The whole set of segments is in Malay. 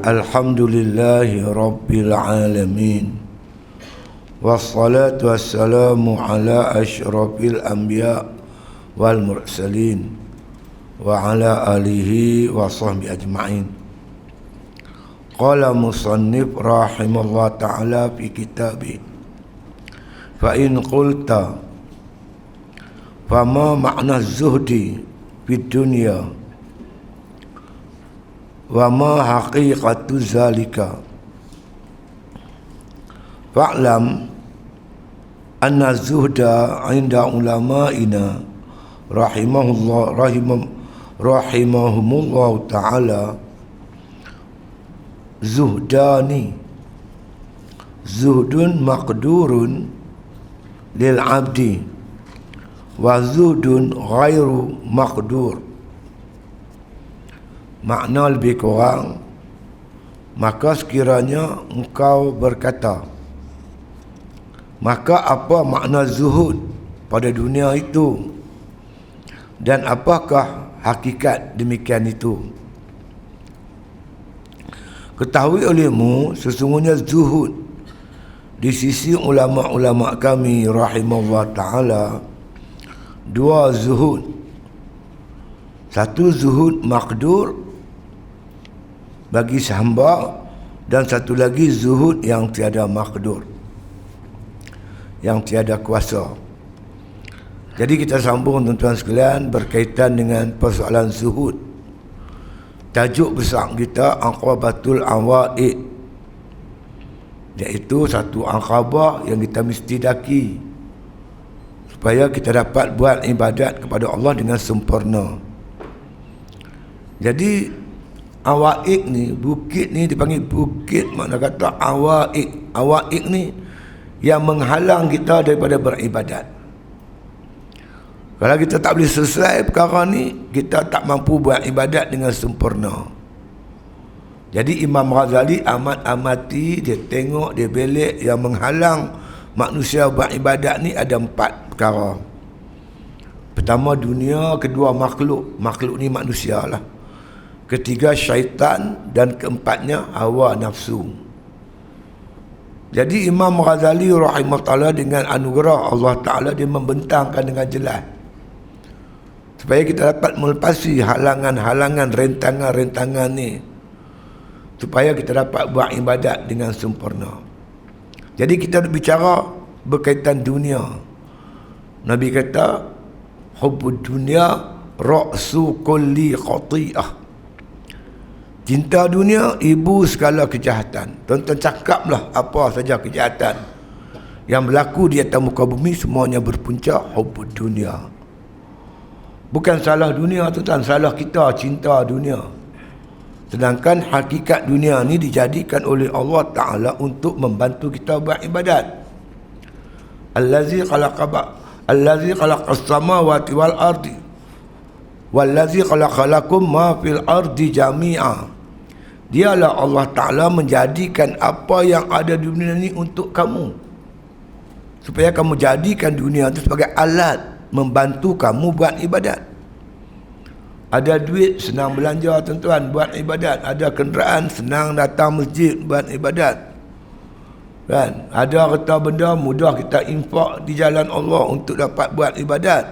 Alhamdulillahi Rabbil Alamin. Wassalatu wassalamu ala asyrafil anbiya wal mursalin wa ala alihi wa sahbihi ajma'in. Qala musannif rahimallahu ta'ala fi kitabih, fa in qulta fama ma'na zuhdi fid dunya wa ma haqiqatu zalika fa'lam anna zuhda 'inda ulama'ina rahimahumullah ta'ala zuhdani, zuhdun maqdurun lil 'abdi wa zuhdun ghairu maqdur. Makna lebih kurang, maka sekiranya engkau berkata, maka apa makna zuhud pada dunia itu dan apakah hakikat demikian itu? Ketahui olehmu, sesungguhnya zuhud di sisi ulama-ulama kami rahimahullah ta'ala dua zuhud. Satu zuhud maqdur bagi hamba, dan satu lagi zuhud yang tiada maqdur, yang tiada kuasa. Jadi kita sambung tuan-tuan sekalian berkaitan dengan persoalan zuhud. Tajuk besar kita aqabatul awaid, iaitu satu aqabah yang kita mesti daki supaya kita dapat buat ibadat kepada Allah dengan sempurna. Jadi awaid ni, bukit ni dipanggil bukit, makna kata awaid. Awaid ni yang menghalang kita daripada beribadat. Kalau kita tak boleh selesai perkara ni, kita tak mampu buat ibadat dengan sempurna. Jadi Imam Ghazali amati, dia tengok, dia belik, yang menghalang manusia buat ibadat ni ada 4 perkara. Pertama dunia, kedua makhluk ni manusia lah, ketiga syaitan, dan keempatnya hawa nafsu. Jadi Imam Ghazali rahimahullah dengan anugerah Allah Ta'ala, dia membentangkan dengan jelas supaya kita dapat melepasi halangan-halangan, rentangan-rentangan ni, supaya kita dapat buat ibadat dengan sempurna. Jadi kita berbicara berkaitan dunia. Nabi kata hubbud dunya ra'su kulli khati'ah. Cinta dunia ibu segala kejahatan. Tuan-tuan cakaplah apa saja kejahatan yang berlaku di atas muka bumi, semuanya berpunca hubbud dunia. Bukan salah dunia, tuan-tuan, salah kita cinta dunia. Sedangkan hakikat dunia ni dijadikan oleh Allah Ta'ala untuk membantu kita buat ibadat. Allazi khalaqas samawati wal ardi wallazi khalaqalakum ma fil ardi jami'a. Dialah Allah Ta'ala menjadikan apa yang ada di dunia ni untuk kamu, supaya kamu jadikan dunia itu sebagai alat membantu kamu buat ibadat. Ada duit, senang belanja tuan-tuan buat ibadat. Ada kenderaan, senang datang masjid buat ibadat, kan? Ada harta benda, mudah kita infak di jalan Allah untuk dapat buat ibadat.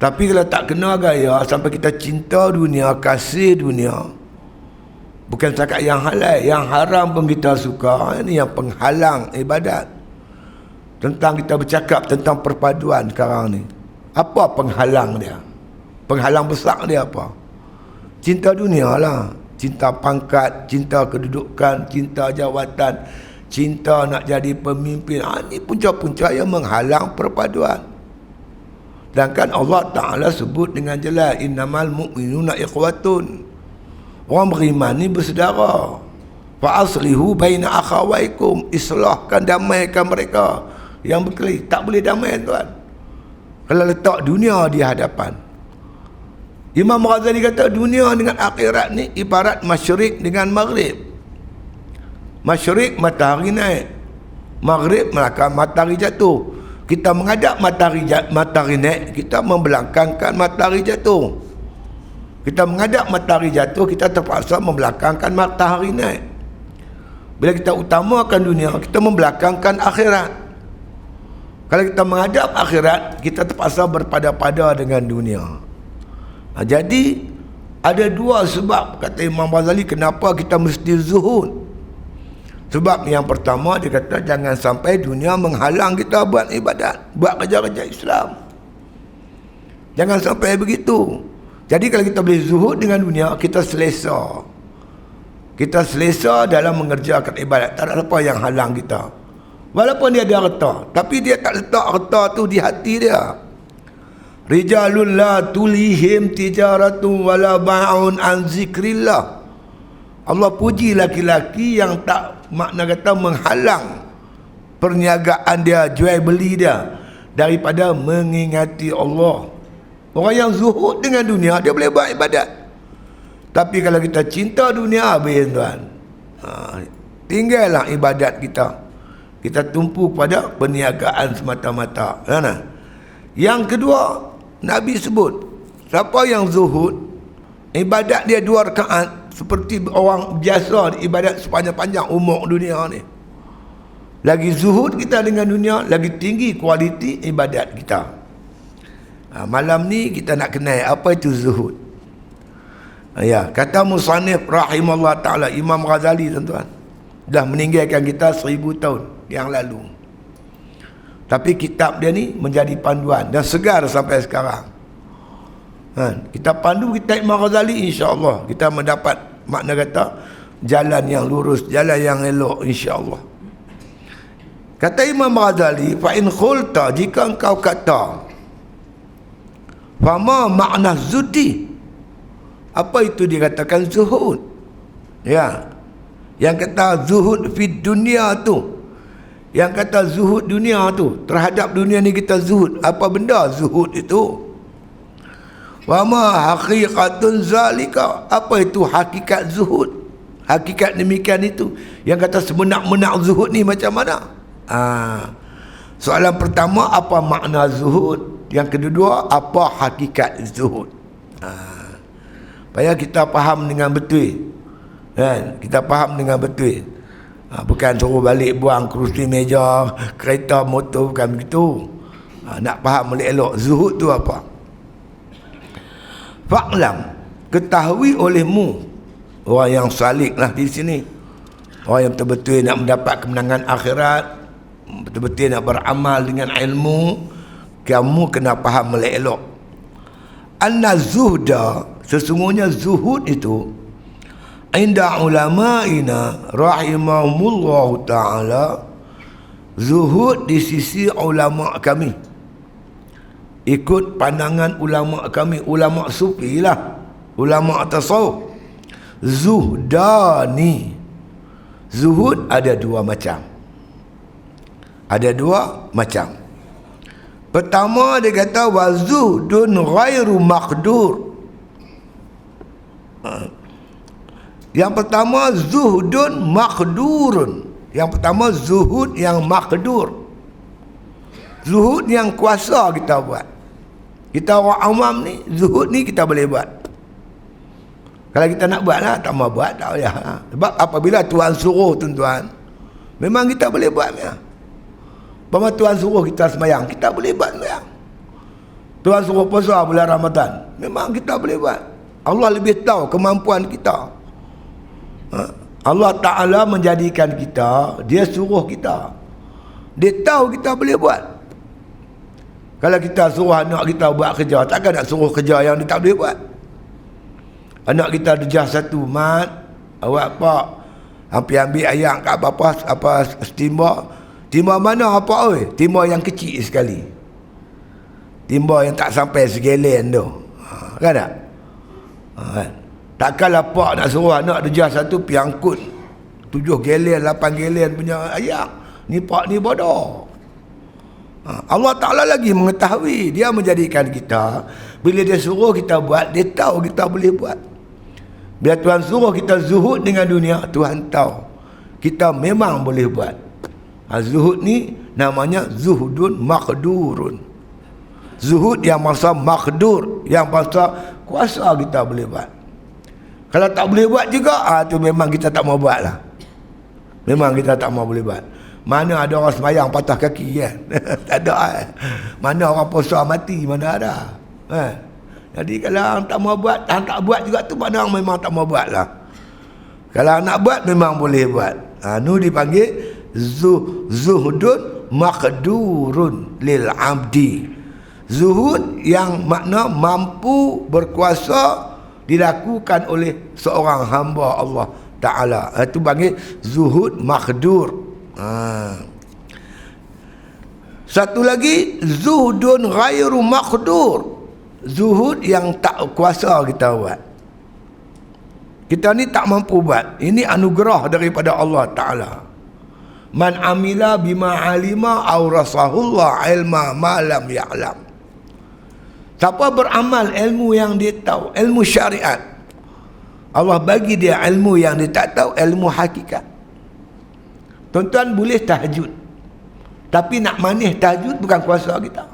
Tapi kalau tak kena gaya, sampai kita cinta dunia, kasih dunia, bukan setakat yang halal, yang haram pun kita suka, ini yang penghalang ibadat. Tentang kita bercakap tentang perpaduan sekarang ni, apa penghalang dia? Penghalang besar dia apa? Cinta dunia lah. Cinta pangkat, cinta kedudukan, cinta jawatan, cinta nak jadi pemimpin. Ini punca-punca yang menghalang perpaduan. Sedangkan Allah Ta'ala sebut dengan jelas, innamal mu'minuna ikhwatun. Orang beriman ni bersaudara. Fa aslihu baina akhawaikum, islahkan, damaikan mereka yang berkelahi. Tak boleh damai, tuan, kalau letak dunia di hadapan. Imam Ghazali kata dunia dengan akhirat ni ibarat masyrik dengan maghrib. Masyrik matahari naik, maghrib matahari jatuh. Kita menghadap matahari naik, kita membelakangkan matahari jatuh. Kita menghadap matahari jatuh, kita terpaksa membelakangkan matahari naik. Bila kita utamakan dunia, kita membelakangkan akhirat. Kalau kita menghadap akhirat, kita terpaksa berpada-pada dengan dunia. Jadi ada dua sebab, kata Imam Ghazali, kenapa kita mesti zuhud. Sebab yang pertama, dia kata jangan sampai dunia menghalang kita buat ibadat, buat kerja-kerja Islam. Jangan sampai begitu. Jadi kalau kita boleh zuhud dengan dunia, kita selesa. Kita selesa dalam mengerjakan ibadat. Tak ada apa yang halang kita. Walaupun dia ada harta, tapi dia tak letak harta tu di hati dia. Rijalun la tulihim tijaratun wala ba'un an zikrillah. Allah puji laki-laki yang tak, makna kata, menghalang perniagaan dia, jual beli dia daripada mengingati Allah. Orang yang zuhud dengan dunia, dia boleh buat ibadat. Tapi kalau kita cinta dunia, habis tuan. Tinggallah ibadat kita. Kita tumpu pada perniagaan semata-mata. Yang kedua, Nabi sebut, siapa yang zuhud, ibadat dia 2 rakaat, seperti orang biasa ibadat sepanjang-panjang umur dunia ni. Lagi zuhud kita dengan dunia, lagi tinggi kualiti ibadat kita. Malam ni kita nak kenal apa itu zuhud. Ya, kata musannif rahimahullah ta'ala, Imam Ghazali tuan-tuan, dah meninggalkan kita 1000 tahun yang lalu. Tapi kitab dia ni menjadi panduan dan segar sampai sekarang. Kita pandu kitab Imam Ghazali, insya-Allah kita mendapat, makna kata, jalan yang lurus, jalan yang elok, insya-Allah. Kata Imam Ghazali, fa in khulta, jika engkau kata, fama makna zudi, apa itu dikatakan zuhud? Ya, yang kata zuhud fid dunia tu, yang kata zuhud dunia tu, terhadap dunia ni kita zuhud. Apa benda zuhud itu? Wa ma haqiqatun zalika, apa itu hakikat zuhud? Hakikat demikian itu. Yang kata sebenar-benar zuhud ni macam mana? Soalan pertama, apa makna zuhud? Yang kedua, apa hakikat zuhud? Supaya kita faham dengan betul. Kan? Kita faham dengan betul. Bukan suruh balik buang kerusi meja, kereta, motor, bukan begitu. Nak faham elok zuhud tu apa? Fa'lam, ketahui olehmu, orang yang salik lah di sini, orang yang betul-betul nak mendapat kemenangan akhirat, betul-betul nak beramal dengan ilmu, kamu kena faham elok. Anna zuhda, sesungguhnya zuhud itu, inda ulama'ina rahimahumullahu ta'ala, zuhud di sisi ulama' kami, ikut pandangan ulama' kami, ulama' sufi lah, ulama' tasawuf. Zuhdani, zuhud ada 2 macam. Ada 2 macam. Pertama dia kata wa zuhdun ghairu maqdur. Yang pertama zuhdun maqdurun. Yang pertama zuhud yang maqdur. Zuhud yang kuasa kita buat. Kita orang awam ni, zuhud ni kita boleh buat. Kalau kita nak buat lah, tak mau buat tak payah. Sebab apabila Tuhan suruh tuan-tuan, memang kita boleh buat ya. Bahawa Tuhan suruh kita sembahyang, kita boleh buat sembahyang. Tuhan suruh puasa bulan Ramadan, memang kita boleh buat. Allah lebih tahu kemampuan kita. Allah Ta'ala menjadikan kita, dia suruh kita, dia tahu kita boleh buat. Kalau kita suruh anak kita buat kerja, takkan nak suruh kerja yang dia tak boleh buat. Anak kita derjah 1, mat, awak pak hampir ambil ayam kat apa timba. Timba mana apa oi? Timba yang kecil sekali. Timba yang tak sampai segelen tu. Kan tak? Kan? Takkanlah pak nak suruh anak derjah 1 pergi angkut 7 gelen, 8 gelen punya ayam. Ni pak ni bodoh. Allah Ta'ala lagi mengetahui. Dia menjadikan kita, bila dia suruh kita buat, dia tahu kita boleh buat. Bila Tuhan suruh kita zuhud dengan dunia, Tuhan tahu kita memang boleh buat. Zuhud ni namanya zuhudun maqdurun. Zuhud yang masa maqdur, yang masa kuasa kita boleh buat. Kalau tak boleh buat juga, tu memang kita tak mau buat lah. Memang kita tak mau boleh buat. Mana ada orang semayang patah kaki kan? Tak ada. Mana orang puasa mati, mana ada. Jadi kalau orang tak mau buat, orang tak buat juga tu mana orang memang tak mau buat lah. Kalau nak buat memang boleh buat. Nu dipanggil zuhdun maqdurun lil abdi. Zuhud yang makna mampu, berkuasa, dilakukan oleh seorang hamba Allah Ta'ala. Itu panggil zuhud maqdur. Satu lagi, zuhdun ghairu maqdur. Zuhud yang tak kuasa kita buat. Kita ni tak mampu buat. Ini anugerah daripada Allah Ta'ala. Man amila bima alima awrasahullah ilma ma lam ya'lam. Siapa beramal ilmu yang dia tahu, ilmu syariat, Allah bagi dia ilmu yang dia tak tahu, ilmu hakikat. Tuan-tuan boleh tahajud, tapi nak manis tahajud bukan kuasa kita.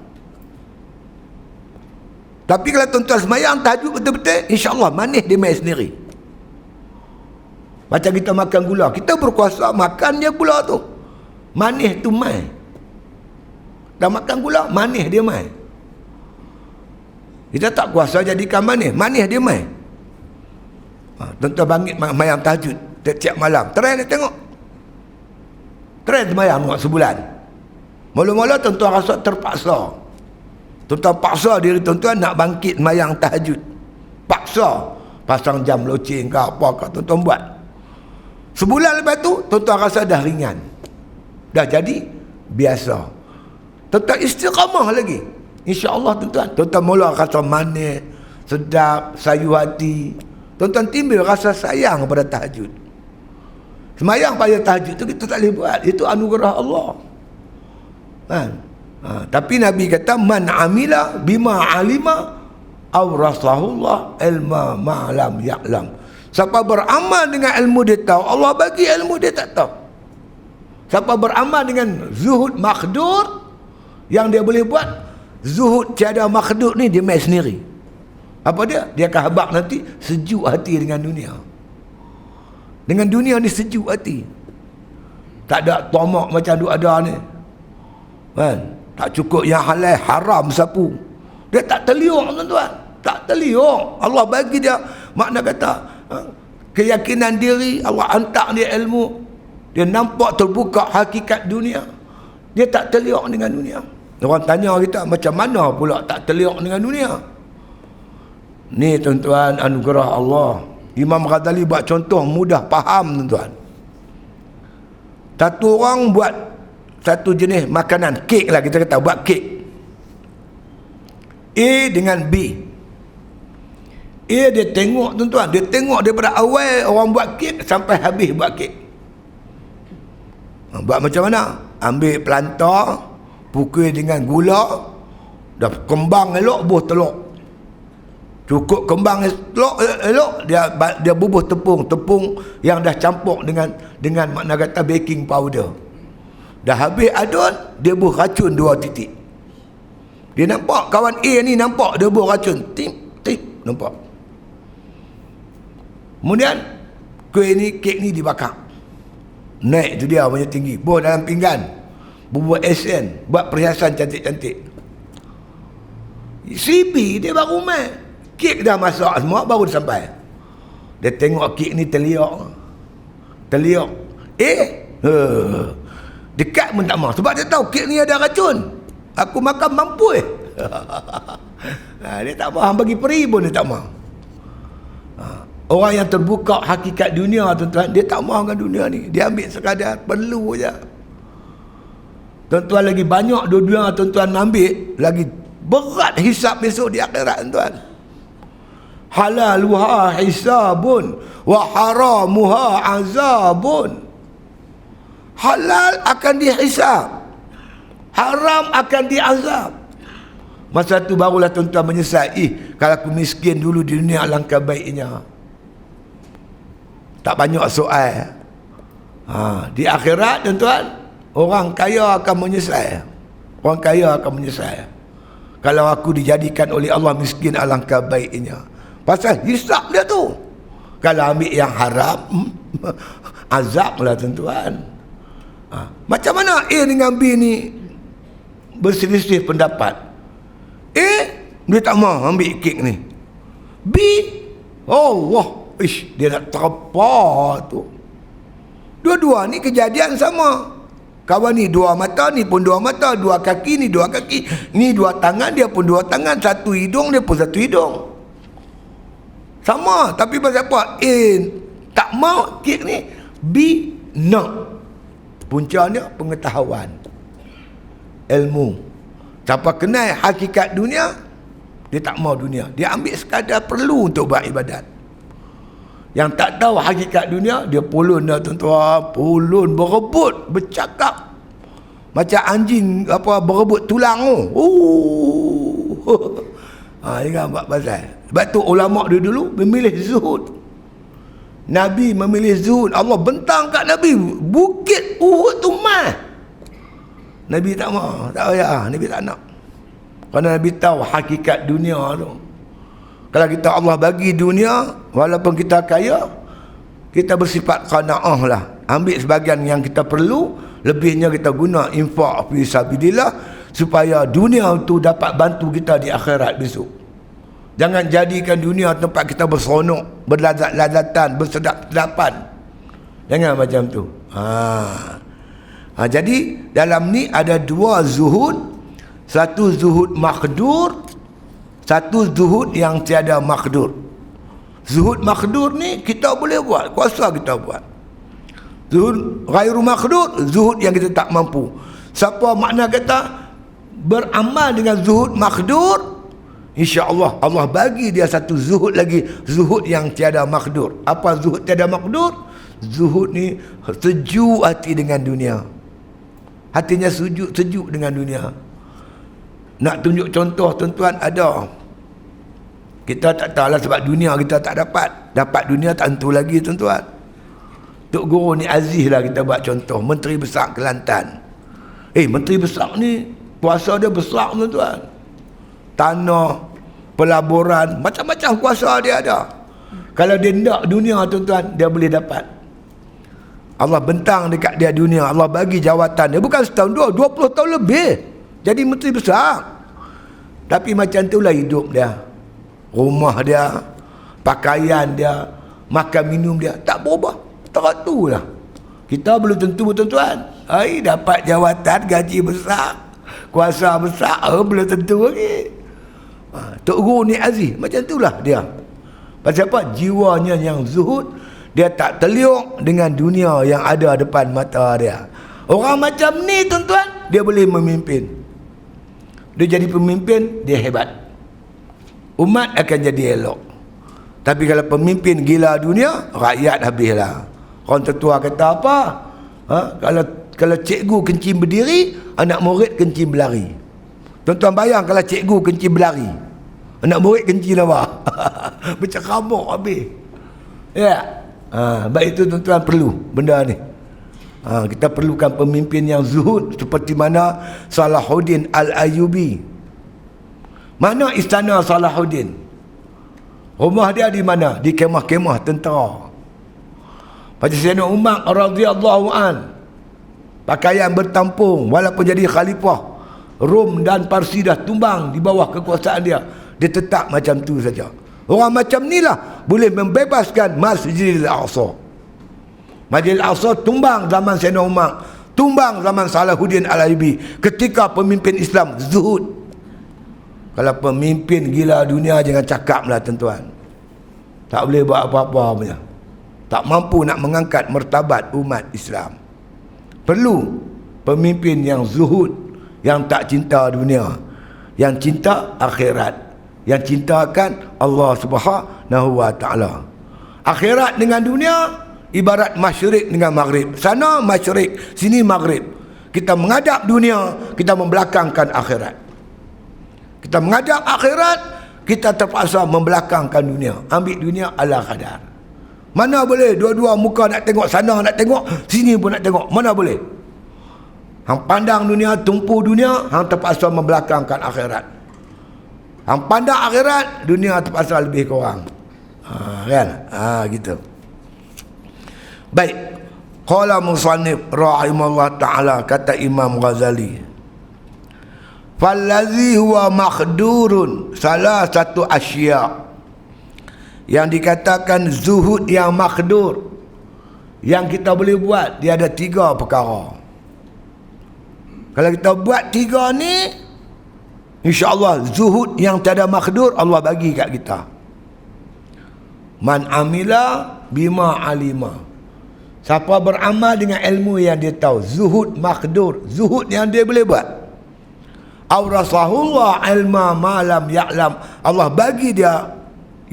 Tapi kalau tuan-tuan semayang tahajud betul-betul, insya-Allah manis dia main sendiri. Macam kita makan gula, kita berkuasa makan je gula tu, manis tu main. Dah makan gula, manis dia main. Kita tak kuasa jadikan manis, manis dia main. Tuan-tuan bangkit mayang tahajud tiap malam, try nak tengok. Try semayang tengok sebulan. Mula-mula tuan-tuan rasa terpaksa. Tuan-tuan paksa diri tuan-tuan nak bangkit semayang tahajud. Paksa. Pasang jam loceng ke apa ke, tuan-tuan buat. Sebulan lepas tu, tuan-tuan rasa dah ringan. Dah jadi biasa. Tuan-tuan istiqamah lagi. InsyaAllah tuan-tuan. Tuan-tuan mula rasa manis, sedap, sayu hati. Tuan-tuan timbul rasa sayang kepada tahajud. Semayang pada tahajud tu kita tak boleh buat. Itu anugerah Allah. Tapi Nabi kata, man amila bima alima awrasahullah ilma ma'lam ya'lam. Siapa beramal dengan ilmu dia tahu, Allah bagi ilmu dia tak tahu. Siapa beramal dengan zuhud makdur, yang dia boleh buat, zuhud tiada makdur ni dia main sendiri. Apa dia? Dia akan habaq nanti sejuk hati dengan dunia. Dengan dunia ni sejuk hati. Tak ada tomak macam duk ada ni. Kan? Tak cukup yang halal, haram sapu. Dia tak terliuk tuan-tuan. Tak terliuk. Allah bagi dia, makna kata, keyakinan diri, Allah hantar dia ilmu. Dia nampak terbuka hakikat dunia. Dia tak terliuk dengan dunia. Orang tanya kita, macam mana pula tak terliuk dengan dunia? Ni tuan-tuan, anugerah Allah. Imam Ghazali buat contoh mudah faham tuan-tuan. Satu orang buat satu jenis makanan, kek lah kita kata, buat kek A dengan B. A dia tengok tuan-tuan, dia tengok daripada awal orang buat kek sampai habis buat kek. Buat macam mana? Ambil pelantar, pukul dengan gula, dah kembang elok, bubuh telur. Cukup kembang elok, dia bubuh tepung yang dah campur dengan makna kata baking powder. Dah habis adun, dia buh racun 2 titik. Dia nampak kawan A ni, nampak dia buh racun, tip nampak. Kemudian kek ni dibakar, naik tu dia punya tinggi, buh dalam pinggan, bubuh esen, buat perhiasan cantik-cantik. Si B dia baru main, kek dah masak semua, baru dia sampai. Dia tengok kek ni terliuk. Dekat pun tak mau, sebab dia tahu kek ni ada racun. Aku makan mampu dia tak mau, bagi peri pun dia tak mau. Orang yang terbuka hakikat dunia tuan-tuan, dia tak mau dengan dunia ni. Dia ambil sekadar perlu je. Tuan-tuan lagi banyak dunia tuan-tuan ambil, lagi berat hisap besok di akhirat tuan-tuan. Halaluha hisabun wa haramuha azabun. Halal akan dihisab, haram akan diazab. Masa tu barulah tuan-tuan menyesal, kalau aku miskin dulu di dunia alangkah baiknya. Tak banyak soal. Di akhirat tuan-tuan, orang kaya akan menyesal. Orang kaya akan menyesal. Kalau aku dijadikan oleh Allah miskin alangkah baiknya. Pasal hisap dia tu. Kalau ambil yang haram, azab lah tuan-tuan. Macam mana A dengan B ni berselisih pendapat? A, dia tak mahu ambil kek ni. B, Allah, dia nak terpa tu. Dua-dua ni kejadian sama. Kawan ni dua mata, ni pun dua mata. Dua kaki, ni dua kaki. Ni dua tangan, dia pun dua tangan. Satu hidung, dia pun satu hidung. Sama. Tapi pasal apa? A tak mau kek ni, B nak. Puncanya pengetahuan, ilmu. Siapa kenal hakikat dunia, dia tak mau dunia. Dia ambil sekadar perlu untuk buat ibadat. Yang tak tahu hakikat dunia, dia pulun dah tuan-tuan. Pulun, berebut, bercakap macam anjing berebut tulang tu. Ini kan buat pasal. Sebab tu ulama' dulu memilih zuhud. Nabi memilih zuhud. Allah bentang kat Nabi, bukit Uhud tu mah. Nabi tak mau, tak payah. Nabi tak nak. Kerana Nabi tahu hakikat dunia tu. Kalau kita Allah bagi dunia, walaupun kita kaya, kita bersifat qanaah lah. Ambil sebahagian yang kita perlu, lebihnya kita guna infak fi sabilillah, supaya dunia tu dapat bantu kita di akhirat besok. Jangan jadikan dunia tempat kita berseronok, berlazat-lazatan, bersedap-sedapan. Jangan macam tu. Jadi dalam ni ada dua zuhud. Satu zuhud makdur, satu zuhud yang tiada makdur. Zuhud makdur ni kita boleh buat, kuasa kita buat. Zuhud ghairu makdur, zuhud yang kita tak mampu. Siapa makna kata beramal dengan zuhud makdur, insya-Allah Allah bagi dia satu zuhud lagi, zuhud yang tiada makdur. Apa zuhud tiada makdur? Zuhud ni sejuk hati dengan dunia. Hatinya sejuk dengan dunia. Nak tunjuk contoh tuan-tuan ada. Kita tak tahulah sebab dunia kita tak dapat. Dapat dunia tak tentu lagi tuan-tuan. Tok Guru ni Aziz lah kita buat contoh. Menteri Besar Kelantan. Menteri Besar ni kuasa dia besar tuan-tuan. Tanah, pelaburan, macam-macam kuasa dia ada. Kalau dia nak dunia tuan-tuan, dia boleh dapat. Allah bentang dekat dia dunia. Allah bagi jawatan dia. Bukan setahun dua, 20 tahun lebih. Jadi menteri besar. Tapi macam itulah hidup dia. Rumah dia, pakaian dia, makan minum dia tak berubah. Teratulah. Kita belum tentu tuan-tuan. Dapat jawatan, gaji besar, kuasa besar, belum tentu lagi. Tok Guru ni Aziz, macam itulah dia. Pasal apa? Jiwanya yang zuhud, dia tak terliuk dengan dunia yang ada depan mata dia. Orang macam ni tuan-tuan, dia boleh memimpin. Dia jadi pemimpin, dia hebat. Umat akan jadi elok. Tapi kalau pemimpin gila dunia, rakyat habislah. Orang tertua kata apa? Kalau cikgu kencing berdiri, anak murid kencing berlari. Tuan-tuan bayang kalau cikgu kencing berlari, anak murid kencing apa? Bercakap habis. Ya. Baik itu tuan-tuan perlu benda ni. Kita perlukan pemimpin yang zuhud seperti mana Salahuddin Al-Ayyubi. Mana istana Salahuddin? Rumah dia di mana? Di kemah-kemah tentera. Pada Sayyidina Umar radhiyallahu an, pakaian bertampung walaupun jadi khalifah. Rom dan Parsi dah tumbang di bawah kekuasaan dia. Dia tetap macam tu saja. Orang macam ni lah boleh membebaskan Masjidil Aqsa. Masjidil Aqsa tumbang zaman Sayyidina Umar, tumbang zaman Salahuddin Al-Ayyubi ketika pemimpin Islam zuhud. Kalau pemimpin gila dunia jangan cakap lah tuan-tuan. Tak boleh buat apa-apa punya. Tak mampu nak mengangkat martabat umat Islam. Perlu pemimpin yang zuhud, yang tak cinta dunia, yang cinta akhirat, yang cintakan Allah Subhanahu wa taala. Akhirat dengan dunia ibarat masyrik dengan maghrib. Sana masyrik, sini maghrib. Kita menghadap dunia, kita membelakangkan akhirat. Kita menghadap akhirat, kita terpaksa membelakangkan dunia. Ambil dunia ala kadar. Mana boleh dua-dua muka nak tengok, sana nak tengok, sini pun nak tengok. Mana boleh? Hang pandang dunia, tumpu dunia, hang terpaksa membelakangkan akhirat. Hang pandang akhirat, dunia terpaksa lebih kurang. Kan? Gitu. Baik. Qala musannif rahimahullah ta'ala, kata Imam Ghazali, fallazi huwa makhdurun, salah satu asya yang dikatakan zuhud yang makhdur, yang kita boleh buat, dia ada 3 perkara. Kalau kita buat 3 ni, insya-Allah zuhud yang tiada makhdur Allah bagi kat kita. Man amila bima alima, siapa beramal dengan ilmu yang dia tahu, zuhud makhdur, zuhud yang dia boleh buat. Awrasahullah ilma ma lam ya'lam, Allah bagi dia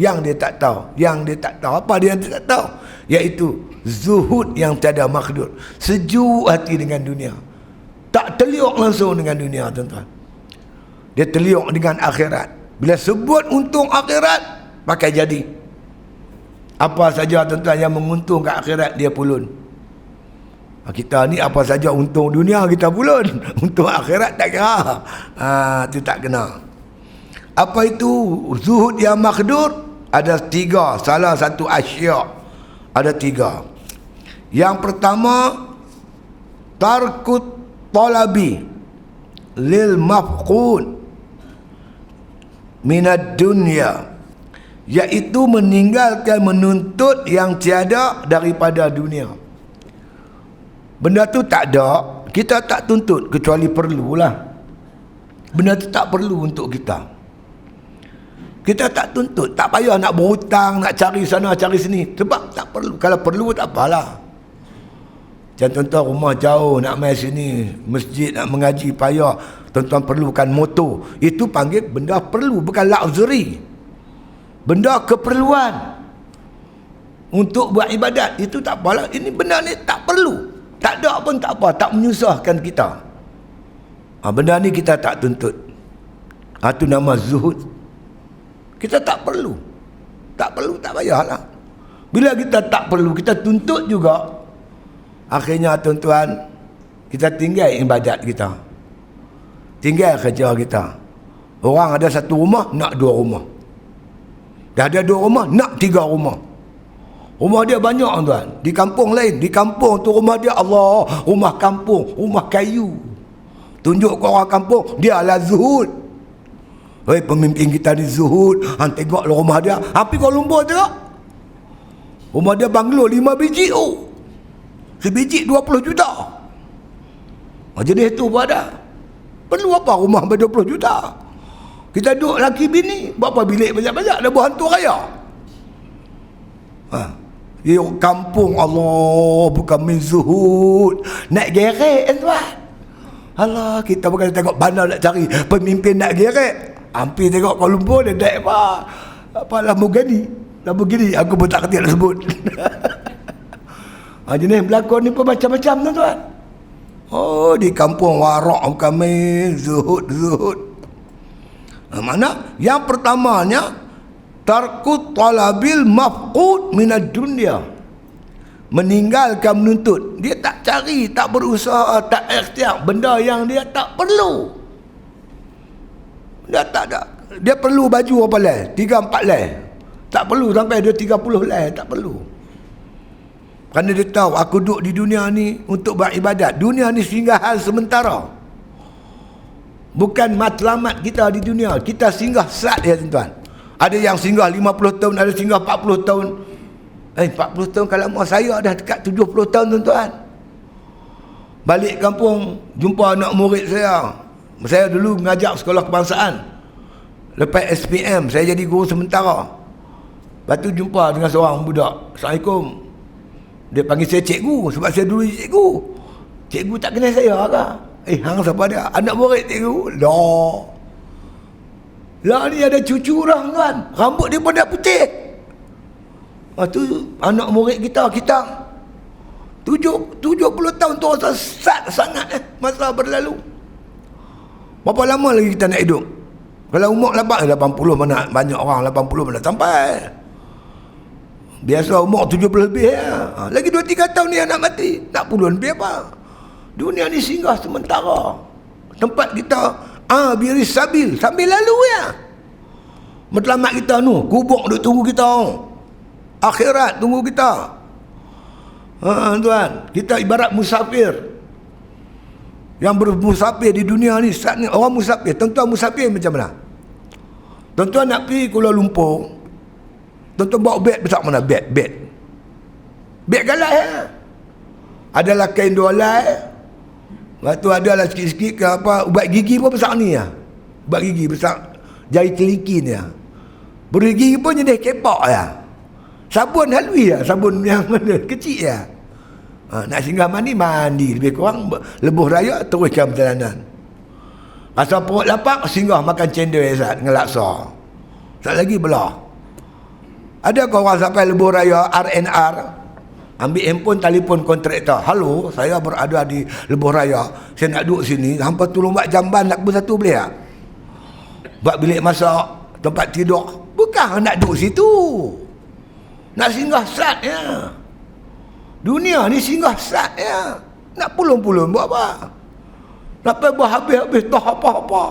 yang dia tak tahu. Yang dia tak tahu, apa dia tak tahu? Iaitu zuhud yang tiada makhdur, sejuk hati dengan dunia, tak terliuk langsung dengan dunia, tuan-tuan. Dia terliuk dengan akhirat. Bila sebut untung akhirat, pakai jadi. Apa saja, tuan-tuan, yang menguntungkan akhirat, dia pulun. Kita ni apa saja untung dunia kita pulun, untung akhirat tak kira. Itu tak kena. Apa itu zuhud yang makhdur? Ada 3, salah satu asya. Ada 3. Yang pertama, tarkut talabi lil mafqud minad dunya, iaitu meninggalkan menuntut yang tiada daripada dunia. Benda tu tak ada, kita tak tuntut kecuali perlulah. Benda tu tak perlu untuk kita. Kita tak tuntut, tak payah nak berhutang, nak cari sana cari sini, sebab tak perlu. Kalau perlu tak apalah. Macam tuan-tuan rumah jauh nak main sini, masjid nak mengaji payah, tuan-tuan perlukan motor, itu panggil benda perlu, bukan luxury. Benda keperluan untuk buat ibadat, itu tak apalah. Ini benda ni tak perlu, tak ada pun tak apa, tak menyusahkan kita. Benda ni kita tak tuntut. Itu nama zuhud. Kita tak perlu, tak payahlah. Bila kita tak perlu, kita tuntut juga, akhirnya tuan-tuan, kita tinggal ibadat kita, tinggal kerja kita. Orang ada 1 rumah, nak 2 rumah. Dah ada 2 rumah, nak 3 rumah. Rumah dia banyak, tuan. Di kampung lain, di kampung tu rumah dia, Allah, rumah kampung, rumah kayu. Tunjuk ke orang kampung, dia lah zuhud. Pemimpin kita ni zuhud. Tengoklah rumah dia, hampir Kuala Lumpur tengok. Rumah dia banglo 5 biji. Sebiji 20 juta. Jenis tu pun ada. Perlu apa rumah 20 juta? Kita duduk laki bini, berapa bilik banyak-banyak, dah berhantu raya. Dia kampung, Allah, bukan main zuhud. Nak gerek, tuan. Alah, kita bukan tengok bandar nak cari pemimpin nak gerek. Hampir tengok Kuala Lumpur, dia naik apa Lamborghini, aku pun tak kerti nak sebut. Jenis berlakon ni pun macam-macam, tuan-tuan. Di kampung warak bukan main zuhud. Mana? Yang pertamanya, tarkut talabil mafqud minad dunya, meninggalkan menuntut. Dia tak cari, tak berusaha, tak ikhtiar benda yang dia tak perlu. Dia tak ada. Dia perlu baju apa lai? 3-4 lai. Tak perlu sampai dia 30 lai, tak perlu. Kerana dia tahu, aku duduk di dunia ni untuk beribadat. Dunia ni singgahan sementara, bukan matlamat kita di dunia. Kita singgah sat ya, tuan-tuan. Ada yang singgah 50 tahun, ada singgah 40 tahun. 40 tahun, kalau mak saya dah dekat 70 tahun, tuan-tuan. Balik kampung, jumpa anak murid saya. Saya dulu mengajar sekolah kebangsaan. Lepas SPM, saya jadi guru sementara. Lepas tu jumpa dengan seorang budak. Assalamualaikum. Dia panggil saya cikgu, sebab saya dulu cikgu. Cikgu tak kenal saya ke? Hang siapa dia? Anak murid cikgu. Lah ni ada cucu orang, tuan. Rambut dia pun dah putih. Tu anak murid kita 70 tahun tu rasa sat sangat masa berlalu. Berapa lama lagi kita nak hidup? Kalau umur 80 mana banyak orang 80 mana sampai. Biasa umur 70 lebih ya. Lagi 2-3 tahun dia nak mati. Nak puluhan lebih apa? Dunia ni singgah sementara. Tempat kita biris sabil, sambil lalu ya. Matlamat kita kubur duk tunggu kita. Akhirat tunggu kita. Tuan, kita ibarat musafir yang bermusafir di dunia ni. Saat ni orang musafir, tuan-tuan musafir macam mana? Tuan-tuan nak pergi Kuala Lumpur, tuan-tuan bawa beg besar mana? Beg galai ya? Adalah kain 2 helai, lepas tu adalah sikit-sikit ke apa, ubat gigi pun besar ni ya. Ubat gigi besar, jari keliki ni ya. Bergigi pun jenis kepak ya. Sabun halui ya, sabun yang mana kecil ya. Nak singgah mandi lebih kurang lebuh raya teruskan perjalanan. Rasa perut lapar, singgah makan cendol esat dengan laksa. Tak lagi belah. Ada kau orang sampai lebuh raya RNR, ambil handphone, telefon kontraktor. Halo, saya berada di lebuh raya, saya nak duduk sini, hampa tolong buat jamban nak satu boleh tak? Buat bilik masak, tempat tidur. Bukan nak duduk situ, nak singgah sat ya. Dunia ni singgah sat ya. Nak pulung-pulung buat apa? Nak pergi buat habis-habis tak apa-apa.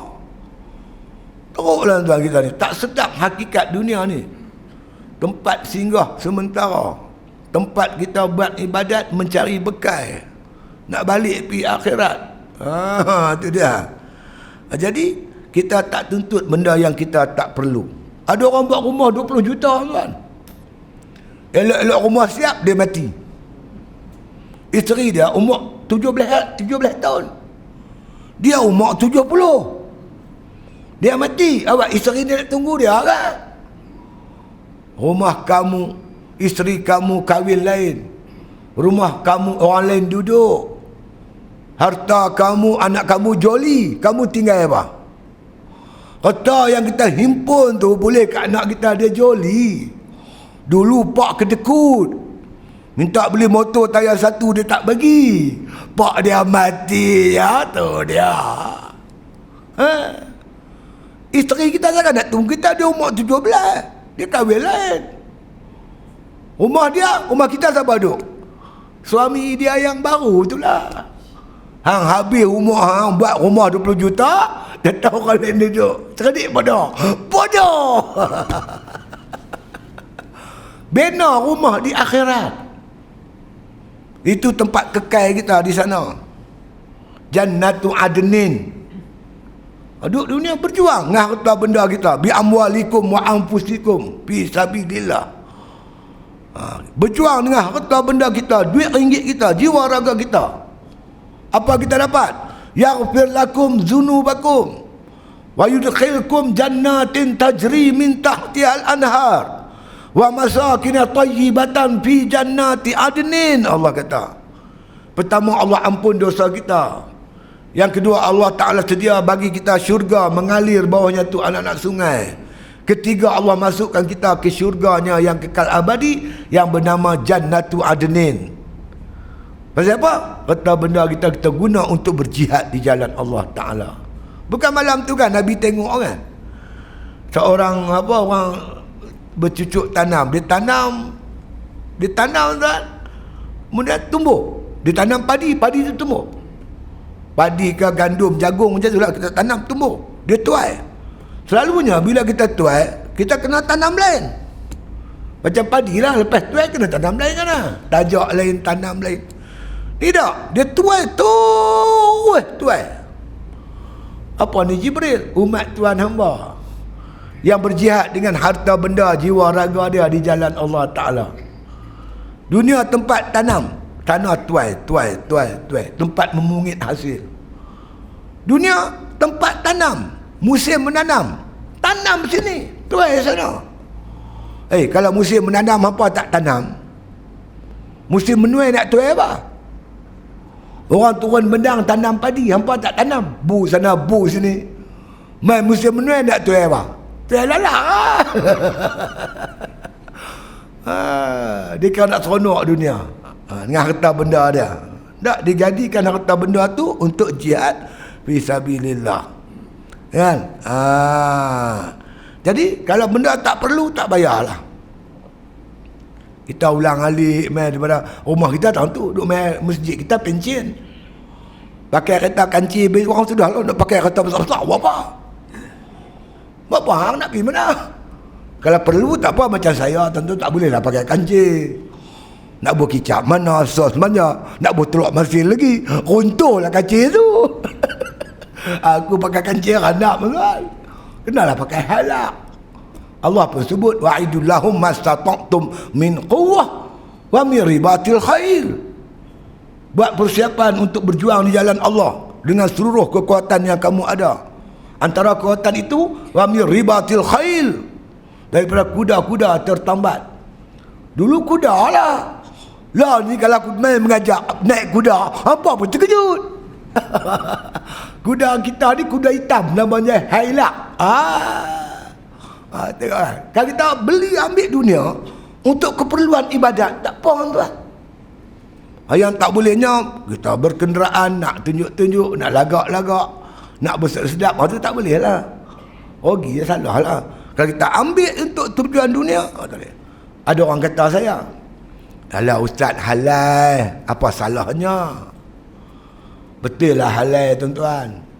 Teruklah tuan kita ni. Tak sedap hakikat dunia ni. Tempat singgah sementara. Tempat kita buat ibadat, mencari bekal. Nak balik pergi akhirat. Itu dia. Jadi kita tak tuntut benda yang kita tak perlu. Ada orang buat rumah 20 juta tuan. Elok-elok rumah siap, dia mati. Isteri dia umur 17 tahun. Dia umur 70. Dia mati. Awak isteri dia nak tunggu dia kan? Rumah kamu, isteri kamu kahwin lain. Rumah kamu orang lain duduk. Harta kamu, anak kamu joli. Kamu tinggal apa? Harta yang kita himpun tu boleh kat anak kita dia joli. Dulu pak kedekut, minta beli motor tayar 1 dia tak bagi. Pak dia mati ya, tu dia. Isteri kita kan nak tunggu kita, dia umur 17. Dia kahwin lain. Rumah kita siapa duduk? Suami dia yang baru itulah. Hang habis umur hang buat rumah 20 juta, dia tahu kalau dia duduk. Cerdik bodoh. Bina rumah di akhirat. Itu tempat kekal kita di sana. Jannatu adnin. Duduk dunia berjuang dengan harta benda kita. Bi amwalikum wa anfusikum fi sabilillah. Berjuang dengan harta benda kita, duit ringgit kita, jiwa raga kita. Apa kita dapat? Yaghfir lakum dzunubakum wa yudkhilkum jannatin tajri min tahtiha al-anhar wa masakin tayyibatan fi jannati adnin. Allah kata, pertama Allah ampun dosa kita. Yang kedua, Allah Ta'ala sedia bagi kita syurga mengalir bawahnya tu anak-anak sungai. Ketiga, Allah masukkan kita ke syurganya yang kekal abadi yang bernama Jannatu Adnin. Pasal apa? Harta benda kita guna untuk berjihad di jalan Allah Ta'ala. Bukan malam tu kan Nabi tengok kan, seorang orang bercucuk tanam. Dia tanam kan, kemudian tumbuh. Dia tanam padi tu tumbuh. Padi ke gandum, jagung macam itulah kita tanam tumbuh. Dia tuai. Selalunya bila kita tuai, kita kena tanam lain. Macam padi lah, lepas tuai kena tanam lain kan lah. Tajak lain, tanam lain. Tidak, dia tuai. Apa ni Jibril? Umat Tuhan hamba yang berjihad dengan harta benda, jiwa raga dia di jalan Allah Ta'ala. Dunia tempat tanam, tanah tuai. Tempat memungit hasil. Dunia tempat tanam, musim menanam. Tanam sini, tuai sana. Kalau musim menanam apa tak tanam? Musim menuai nak tuai apa? Orang turun bendang tanam padi, hampa tak tanam. Bu sana, bu sini. Mai musim menuai nak tuai apa? Tuai lalak lah. Dia kan nak seronok dunia dengan harta benda dia. Tak dijadikan harta benda tu untuk jihad fisabilillah. Kan? Jadi kalau benda tak perlu, tak bayarlah. Kita ulang alik mai daripada rumah kita tahun tu duk mai masjid kita pencen. Pakai kereta kancil orang sudah lah nak pakai kereta besar-besar apa? Hang nak pergi mana? Kalau perlu tak apa, macam saya tentu tak boleh lah pakai kancing. Nak buat kicap mana, sos mana, nak buat telur masin lagi, runtuh lah kancing tu. Aku pakai kancing anak tuan. Kenalah pakai halak. Allah pun sebut wa'idul lahum mastata'tum min quwwah wa min ribatil khair. Buat persiapan untuk berjuang di jalan Allah dengan seluruh kekuatan yang kamu ada. Antara kekuatan itu wa min ribatil khair, daripada kuda-kuda tertambat. Dulu kuda lah. Lah ni kalau aku main mengajak naik kuda, apa pun terkejut. Kuda kita ni kuda hitam, namanya Hailak. Tengok kan. Kalau kita beli ambil dunia untuk keperluan ibadat, tak apa tuan. Yang tak bolehnya kita berkenderaan, nak tunjuk-tunjuk, nak lagak-lagak, nak bersedap-sedap, itu tak boleh lah. Rugi ya, salah lah. Kalau kita ambil untuk tujuan dunia, tak boleh. Ada orang kata saya, alah ustaz halal, apa salahnya? Betul lah halal tuan-tuan.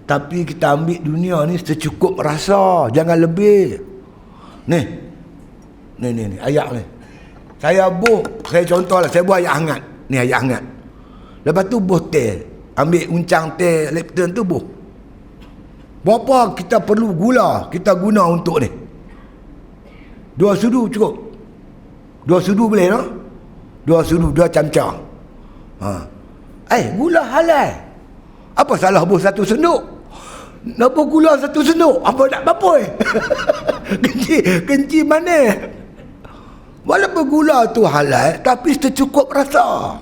Tapi kita ambil dunia ni secukup rasa, jangan lebih. Ni ayat ni. Saya contohlah, saya buat ayat hangat. Ni ayat hangat. Lepas tu buh teh, ambil uncang teh Lipton tu buh. Berapa kita perlu gula kita guna untuk ni? 2 sudu cukup. 2 sudu boleh no? 2 sudu, 2 camca. Gula halal. Apa salah buh 1 senduk? Nak buh gula 1 senduk? Apa nak apa kenci mana? Walaupun gula tu halal, tapi secukup rasa.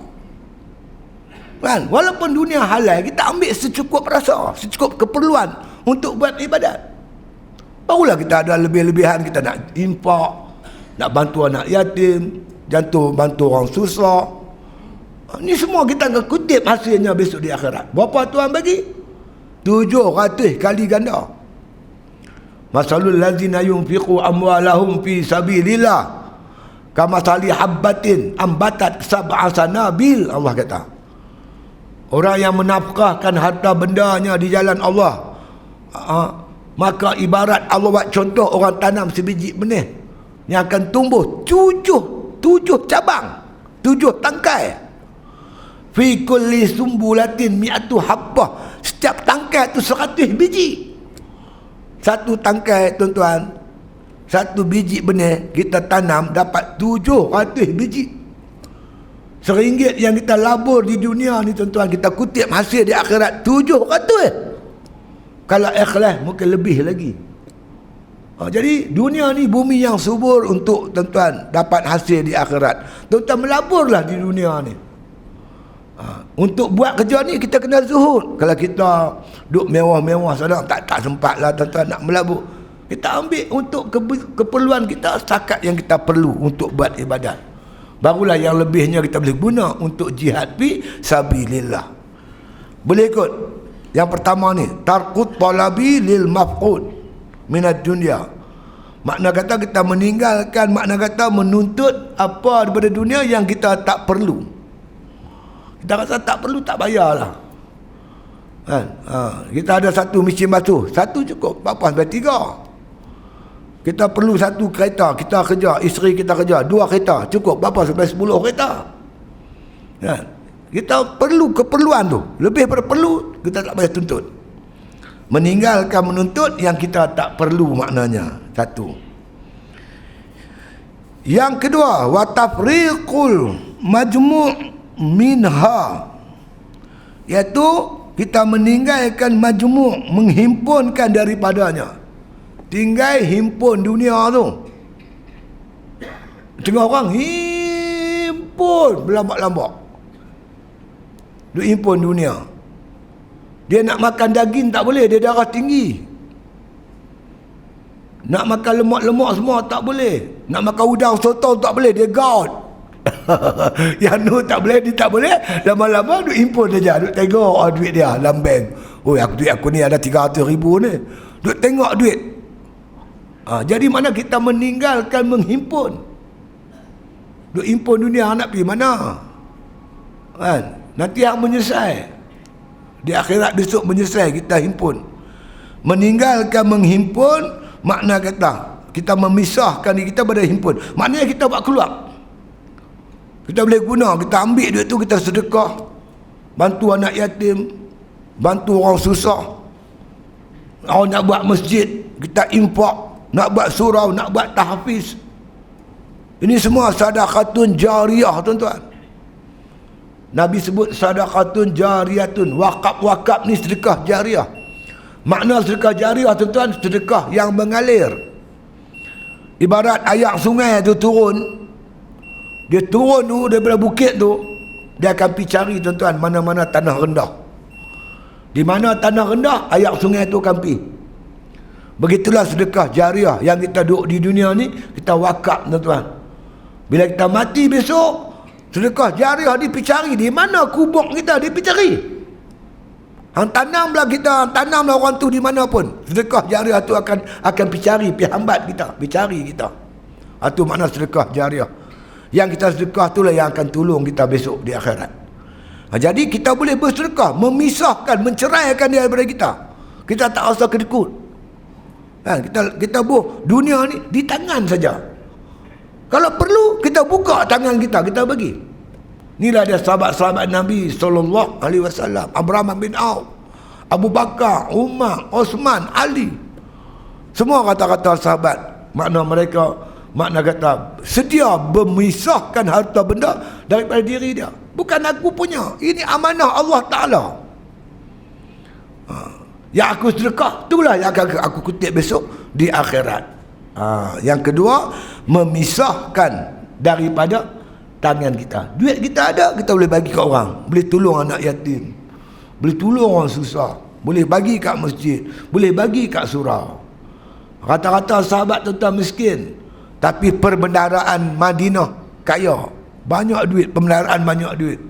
Kan? Walaupun dunia halal, kita ambil secukup rasa, secukup keperluan untuk buat ibadat. Barulah kita ada lebih-lebihan, kita nak infak, nak bantu anak yatim, bantu orang susah. Ni semua kita akan kutip hasilnya besok di akhirat. Berapa Tuhan bagi? 700 kali ganda. Masalul ladzina yunfiqu amwalahum fi sabilillah kamasali habbatin ambatat sab'a sanabil. Allah kata, orang yang menafkahkan harta bendanya di jalan Allah, maka ibarat Allah buat contoh orang tanam sebiji benih yang akan tumbuh 7 cabang, 7 tangkai. Fi kulli sumbulatin mi'atu habbah, setiap tangkai tu 100 biji. Satu tangkai tuan-tuan, 1 biji benih kita tanam dapat 700 biji. RM1 yang kita labur di dunia ni tuan-tuan, kita kutip hasil di akhirat 700. Kalau ikhlas mungkin lebih lagi. Jadi dunia ni bumi yang subur untuk tuan-tuan dapat hasil di akhirat. Tuan-tuan melaburlah di dunia ni. Untuk buat kerja ni kita kena zuhud. Kalau kita duk mewah-mewah sana, tak sempat lah tuan-tuan nak melabur. Kita ambil untuk keperluan kita setakat yang kita perlu untuk buat ibadat. Barulah yang lebihnya kita boleh guna untuk jihad fi sabilillah. Boleh ikut? Yang pertama ni, tarkut talabi lil mafqud minad dunya. Makna kata kita meninggalkan, makna kata menuntut apa daripada dunia yang kita tak perlu. Kita rasa tak perlu, tak bayarlah. Kan? Kita ada 1 mesin basuh, 1 cukup. Apa sampai 3? Kita perlu 1 kereta, kita kerja, isteri kita kerja 2 kereta, cukup. Berapa sampai 10 kereta? Kan? Kita perlu keperluan tu, lebih daripada perlu, kita tak payah tuntut. Meninggalkan menuntut yang kita tak perlu, maknanya 1. Yang kedua, wa tafriqul majmu' minha, iaitu kita meninggalkan majmu', menghimpunkan daripadanya. Tinggal himpun dunia tu. Tengah orang himpun berlambak-lambak, duk himpun dunia. Dia nak makan daging tak boleh, dia darah tinggi. Nak makan lemak-lemak semua tak boleh. Nak makan udang sotong tak boleh, dia gout. Yang tu tak boleh, dia tak boleh. Lama-lama duk impun saja, duk tengok duit dia dalam bank. Duit aku ni ada 300,000 ni. Duk tengok duit. Jadi mana kita meninggalkan menghimpun. Duk himpun dunia, nak pergi mana? Kan? Nanti yang menyesal. Di akhirat besok menyesal kita himpun. Meninggalkan menghimpun, makna kata kita memisahkan diri kita pada himpun. Maknanya kita buat keluar. Kita boleh guna, kita ambil duit tu, kita sedekah, bantu anak yatim, bantu orang susah. Orang nak buat masjid, kita infak, nak buat surau, nak buat tahfiz. Ini semua sadaqatun jariyah, tuan-tuan. Nabi sebut sadaqatun jariyatun. Wakaf-wakaf ni sedekah jariyah. Makna sedekah jariyah, tuan-tuan, sedekah yang mengalir. Ibarat air sungai tu turun, dia turun tu daripada bukit tu, dia akan pergi cari, tuan-tuan, mana-mana tanah rendah. Di mana tanah rendah, air sungai tu akan pergi. Begitulah sedekah jariah yang kita duduk di dunia ni, kita wakaf, tuan-tuan. Bila kita mati besok, sedekah jariah dia pergi cari. Di mana kubur kita, dia pergi cari. Hang tanamlah kita, tanamlah orang tu di mana pun. Sedekah jariah tu akan pergi cari, pergi hambat kita, pergi cari kita. Itu makna sedekah jariah. Yang kita sedekah itulah yang akan tolong kita besok di akhirat. Jadi kita boleh bersedekah, memisahkan, menceraikan dia daripada kita. Kita tak rasa kedekut. Kita dunia ni di tangan saja. Kalau perlu, kita buka tangan kita bagi. Inilah dia sahabat-sahabat Nabi SAW. Abraham bin Auf, Abu Bakar, Umar, Osman, Ali. Semua kata-kata sahabat. Makna kata sedia memisahkan harta benda daripada diri dia. Bukan aku punya, ini amanah Allah Ta'ala. Yang aku sedekah, itulah yang akan aku kutip besok di akhirat. Yang kedua, memisahkan daripada tangan kita. Duit kita ada, kita boleh bagi ke orang, boleh tolong anak yatim, boleh tolong orang susah, boleh bagi kat masjid, boleh bagi kat surau. Rata-rata sahabat tuan-tuan miskin, tapi perbendaharaan Madinah kaya, banyak duit, pembendaharaan banyak duit.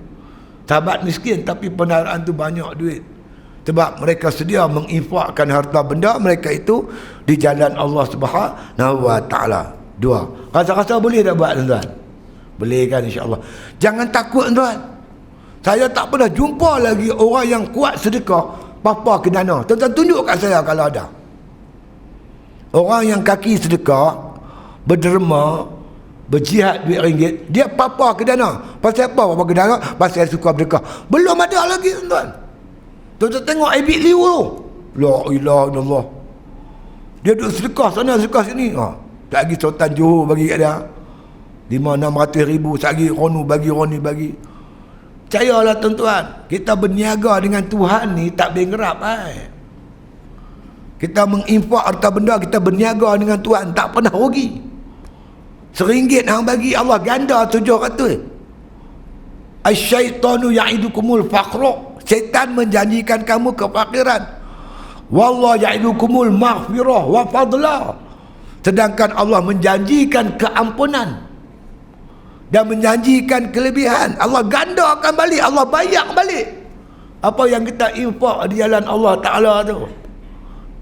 Sahabat miskin tapi pembendaharaan tu banyak duit. Sebab mereka sedia menginfakkan harta benda mereka itu di jalan Allah Subhanahu wa taala. Dua. Rasa-rasa boleh tak buat, tuan-tuan? Boleh kan, insya-Allah. Jangan takut, tuan. Saya tak pernah jumpa lagi orang yang kuat sedekah papa ke dana. Tuan-tuan tunjuk kat saya kalau ada. Orang yang kaki sedekah, berderma, berjihad duit ringgit, dia papa ke dana. Pasal apa papa ke dana? Pasal suka bersedekah. Belum ada lagi, tuan-tuan. Tuan-tuan tengok Abid Liu tu. La ilaha illallah. Dia duduk sedekah sana, sedekah sini. Tak lagi Sultan Johor bagi kat dia 500-600 ribu. Tak lagi Ronu bagi. Percayalah, tuan-tuan, kita berniaga dengan Tuhan ni tak boleh ngerap. Kita menginfak harta benda, kita berniaga dengan Tuhan, tak pernah rugi. RM1 hang bagi, Allah ganda 700. Asyaitanu ya'idukumul faqra. Syaitan menjanjikan kamu kefakiran. Wallahu ya'idukumul maghfirah wa fadla. Sedangkan Allah menjanjikan keampunan dan menjanjikan kelebihan. Allah gandakan balik, Allah bayar balik apa yang kita infak di jalan Allah Ta'ala tu.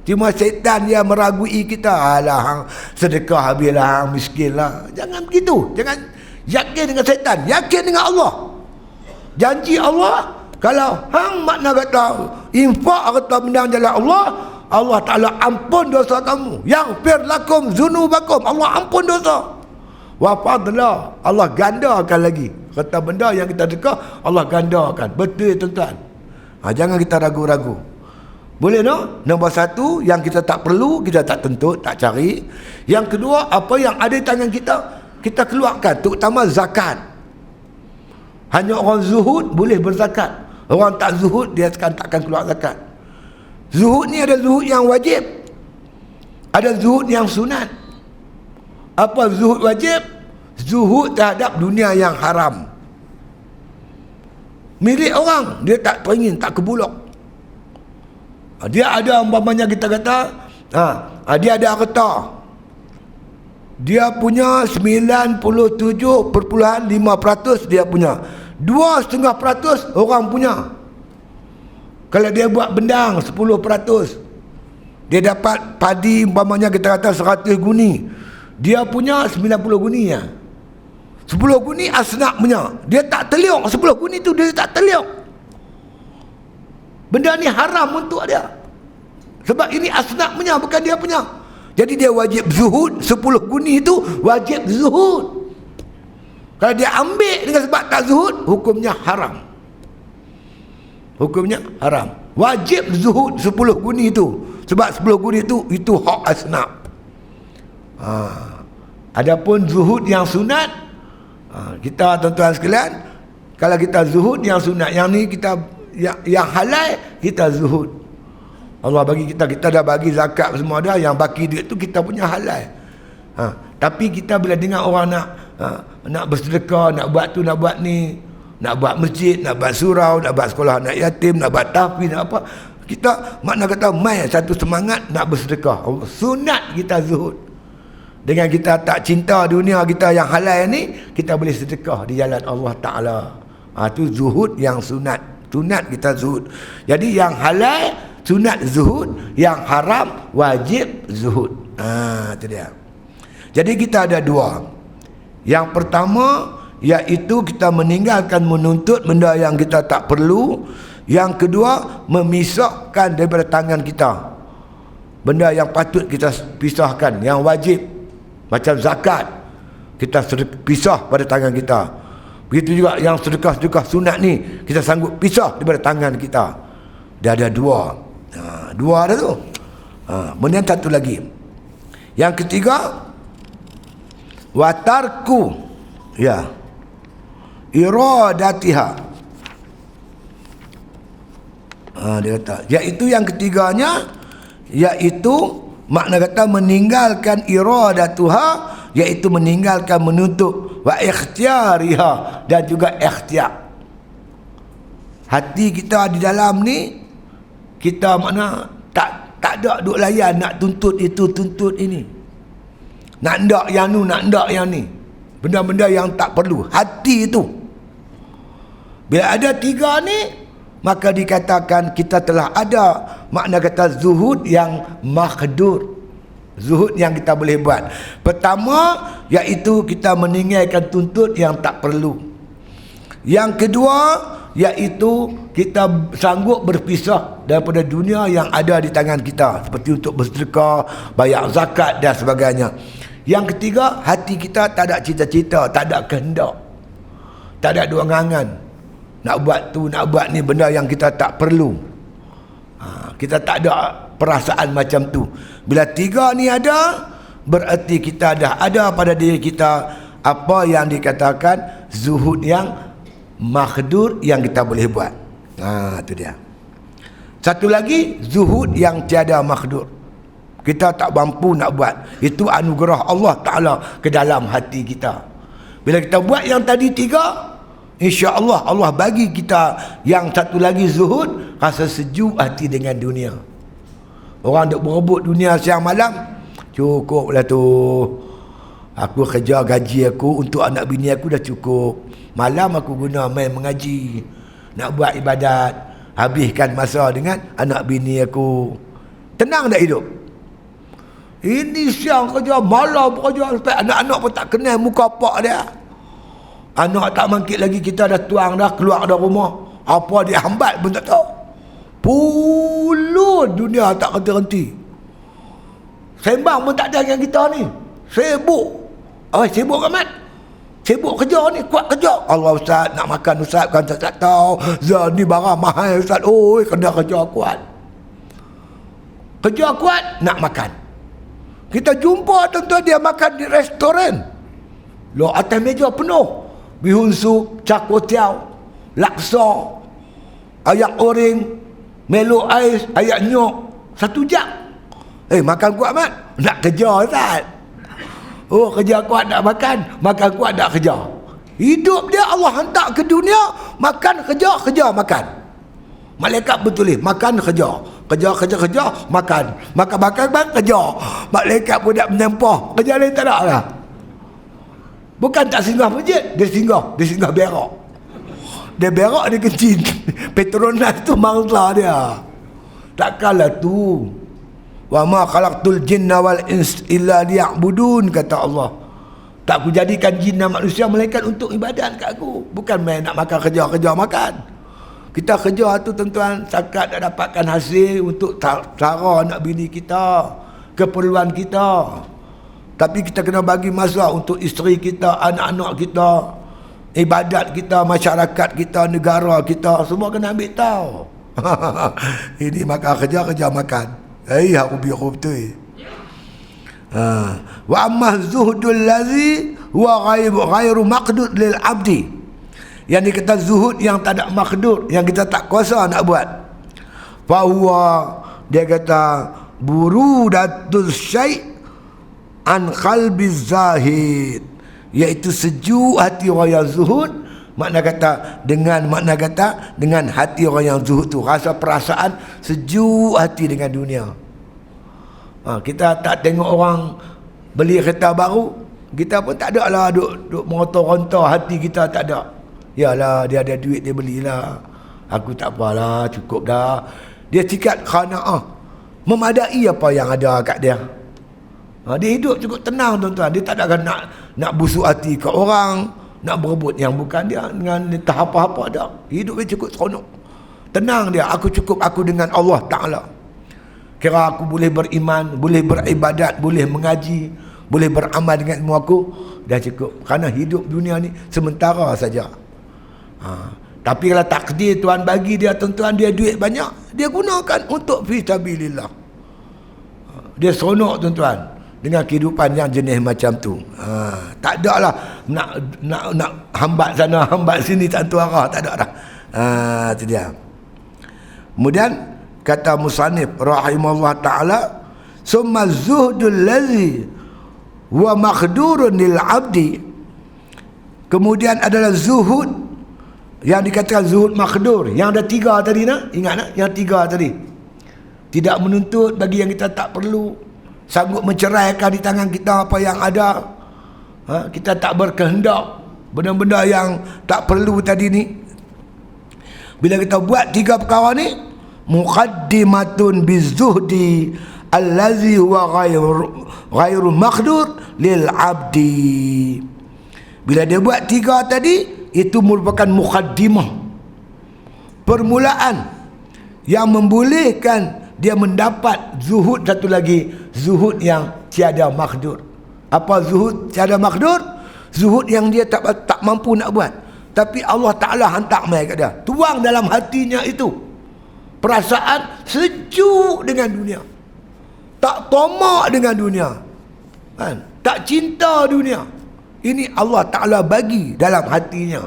Cuma syaitan dia meragui kita. Alah, hang sedekah habislah, hang miskin lah. Jangan begitu. Jangan yakin dengan syaitan, yakin dengan Allah. Janji Allah, kalau hang makna kata infak harta benda jalan Allah, Allah Ta'ala ampun dosa kamu. Yaghfir lakum zunubakum, Allah ampun dosa. Wa fadla, Allah gandakan lagi. Harta benda yang kita sedekah, Allah gandakan. Betul, tuan-tuan. Jangan kita ragu-ragu. Boleh no? Nombor satu, yang kita tak perlu, kita tak tuntut, tak cari. Yang kedua, apa yang ada di tangan kita, kita keluarkan, terutama zakat. Hanya orang zuhud boleh berzakat. Orang tak zuhud, dia takkan keluar zakat. Zuhud ni ada zuhud yang wajib, ada zuhud yang sunat. Apa zuhud wajib? Zuhud terhadap dunia yang haram. Milik orang, dia tak teringin, tak kebulok. Dia ada, umpamanya kita kata, dia ada harta, dia punya 97.5% dia punya, 2,5% orang punya. Kalau dia buat bendang 10%, dia dapat padi, umpamanya kita kata 100 guni, dia punya 90 guni ya. 10 guni asnak punya, dia tak teliuk. 10 guni tu dia tak teliuk. Benda ni haram untuk dia, sebab ini asnak punya, bukan dia punya. Jadi dia wajib zuhud. 10 guni itu wajib zuhud. Kalau dia ambil dengan sebab tak zuhud, hukumnya haram. Hukumnya haram. Wajib zuhud 10 guni itu. Sebab 10 guni itu hak asnaf. Adapun zuhud yang sunat, kita tuan-tuan sekalian, kalau kita zuhud yang sunat, yang ni kita yang halal kita zuhud. Allah bagi kita dah bagi zakat semua dah, yang baki duit tu kita punya halal. Tapi kita bila dengar orang nak bersedekah, nak buat tu, nak buat ni, nak buat masjid, nak buat surau, nak buat sekolah anak yatim, nak buat tahfiz, nak apa, kita makna kata mai satu semangat nak bersedekah. Sunat kita zuhud. Dengan kita tak cinta dunia kita yang halal ni, kita boleh sedekah di jalan Allah Ta'ala. Tu zuhud yang sunat. Sunat kita zuhud. Jadi yang halal sunat zuhud, yang haram wajib zuhud. Itu dia. Jadi kita ada dua. Yang pertama iaitu kita meninggalkan menuntut benda yang kita tak perlu. Yang kedua, memisahkan daripada tangan kita benda yang patut kita pisahkan, yang wajib, macam zakat kita pisah pada tangan kita. Begitu juga yang sedekah-sedekah sunat ni kita sanggup pisah daripada tangan kita. Dia ada dua. Dua dah tu. Kemudian satu lagi. Yang ketiga, watarku iradatiha. Dia kata, iaitu yang ketiganya, iaitu makna kata meninggalkan iradatuha, iaitu meninggalkan menuntut, wa ikhtiyariha, dan juga ikhtiar. Hati kita di dalam ni, kita makna tak ada duk layan nak tuntut itu, tuntut ini, nak ndak yang nu, nak ndak yang ni, benda-benda yang tak perlu. Hati itu bila ada tiga ni, maka dikatakan kita telah ada makna kata zuhud yang makhdur, zuhud yang kita boleh buat. Pertama, iaitu kita meninggalkan tuntut yang tak perlu. Yang kedua, iaitu kita sanggup berpisah daripada dunia yang ada di tangan kita, seperti untuk bersedekah, bayar zakat dan sebagainya. Yang ketiga, hati kita tak ada cita-cita, tak ada kehendak, tak ada dua ngangan nak buat tu, nak buat ni, benda yang kita tak perlu. Kita tak ada perasaan macam tu. Bila tiga ni ada, berarti kita dah ada pada diri kita apa yang dikatakan zuhud yang makhdur, yang kita boleh buat. Itu dia. Satu lagi, zuhud yang tiada makhdur, kita tak mampu nak buat. Itu anugerah Allah Ta'ala ke dalam hati kita. Bila kita buat yang tadi tiga, insya-Allah Allah bagi kita yang satu lagi zuhud, rasa sejuk hati dengan dunia. Orang duk berebut dunia siang malam, cukuplah tu. Aku kerja gaji aku untuk anak bini aku dah cukup. Malam aku guna main mengaji, nak buat ibadat, habiskan masa dengan anak bini aku. Tenang tak hidup? Ini siang kerja, malam kerja, sampai anak-anak pun tak kenal muka pak dia. Anak tak mangkit lagi, kita dah tuang dah, keluar dah rumah. Apa dia hambat pun tak tahu. Pulut dunia tak henti-henti. Sembang pun tak ada dengan kita ni. Sibuk. Sibuk amat. Sibuk kerja ni, kuat kerja. Allah Ustaz, nak makan Ustaz, kan tak tahu. Ni barang mahal Ustaz. Kena kerja kuat. Kerja kuat, nak makan. Kita jumpa tuan-tuan dia makan di restoran. Loh, atas meja penuh. Bihun sup, cakotiau, laksa, ayak oring, melo ais, ayak nyok, 1 jam. Makan kuat mat? Nak kerja Ustaz. Kerja kuat nak makan, makan kuat nak kerja. Hidup dia Allah hantar ke dunia, makan kerja, kerja makan. Malaikat betulis, makan kerja, kerja, makan, makan, kerja. Malaikat pun tak menyempah, kerja lain tak ada lah. Bukan tak singgah masjid, dia singgah berak. Dia berak, dia kencing. Petronas tu mangsa dia. Takkanlah tu. Wa ma khalaqtul jinna wal ins illa liya'budun, kata Allah. Tak aku jadikan jin dan manusia malaikat untuk ibadat kat aku. Bukan main nak makan kerja makan. Kita kerja tu tuan-tuan, sakat nak dapatkan hasil untuk cara anak bini kita. keperluan kita. Tapi kita kena bagi masa untuk isteri kita, anak-anak kita, ibadat kita, masyarakat kita, negara kita, semua kena ambil tahu. Ini makan kerja makan. Aku biar betul. Wa amma zuhdul ladzi huwa ghairu maqdud lil abdi. Yang dikata zuhud yang tak ada maqdur, yang kita tak kuasa nak buat. Fa huwa, dia kata burudatul syai' an qalbi zahid, iaitu sejuk hati orang yang zuhud. Makna kata dengan hati orang yang zuhud tu, rasa perasaan sejuk hati dengan dunia. Kita tak tengok orang beli kereta baru, kita pun tak ada lah duk meronta-ronta, hati kita tak ada. Yalah, dia ada duit, dia belilah, aku tak apalah, cukup dah. Dia tingkat qanaah, memadai apa yang ada kat dia. Dia hidup cukup tenang tuan-tuan. Dia tak ada nak busuk hati kat orang, nak berebut yang bukan dia dengan tahap apa-apa dah. Hidup dia cukup seronok, tenang dia. Aku cukup aku dengan Allah Ta'ala. Kira aku boleh beriman, boleh beribadat, boleh mengaji, boleh beramal dengan ilmu aku, dah cukup. Kerana hidup dunia ni sementara saja. Tapi kalau takdir Tuhan bagi dia, tuan-tuan, dia duit banyak, dia gunakan untuk fisabilillah. Dia seronok tuan-tuan dengan kehidupan yang jenis macam tu. Tak ada lah nak hambat sana hambat sini, tak tentu arah, tak ada dah. Itu dia. Kemudian kata musannif rahimahullah ta'ala, summa zuhdul ladzi wa maqdurun lil abdi. Kemudian adalah zuhud yang dikatakan zuhud maqdur, yang ada tiga tadi nak ingat nak, yang tiga tadi. Tidak menuntut bagi yang kita tak perlu, sanggup menceraikan di tangan kita apa yang ada. Kita tak berkehendak benda-benda yang tak perlu tadi ni. Bila kita buat tiga perkara ni, muqaddimatun bizuhdi allazi huwa ghairu maqdur lil abdi. Bila dia buat tiga tadi, itu merupakan muqaddimah, permulaan yang membolehkan dia mendapat zuhud satu lagi, zuhud yang tiada maqdur. Apa zuhud tiada maqdur? Zuhud yang dia tak mampu nak buat, tapi Allah Ta'ala hantar mai kat dia, tuang dalam hatinya itu perasaan sejuk dengan dunia, tak tamak dengan dunia, tak cinta dunia. Ini Allah Ta'ala bagi dalam hatinya.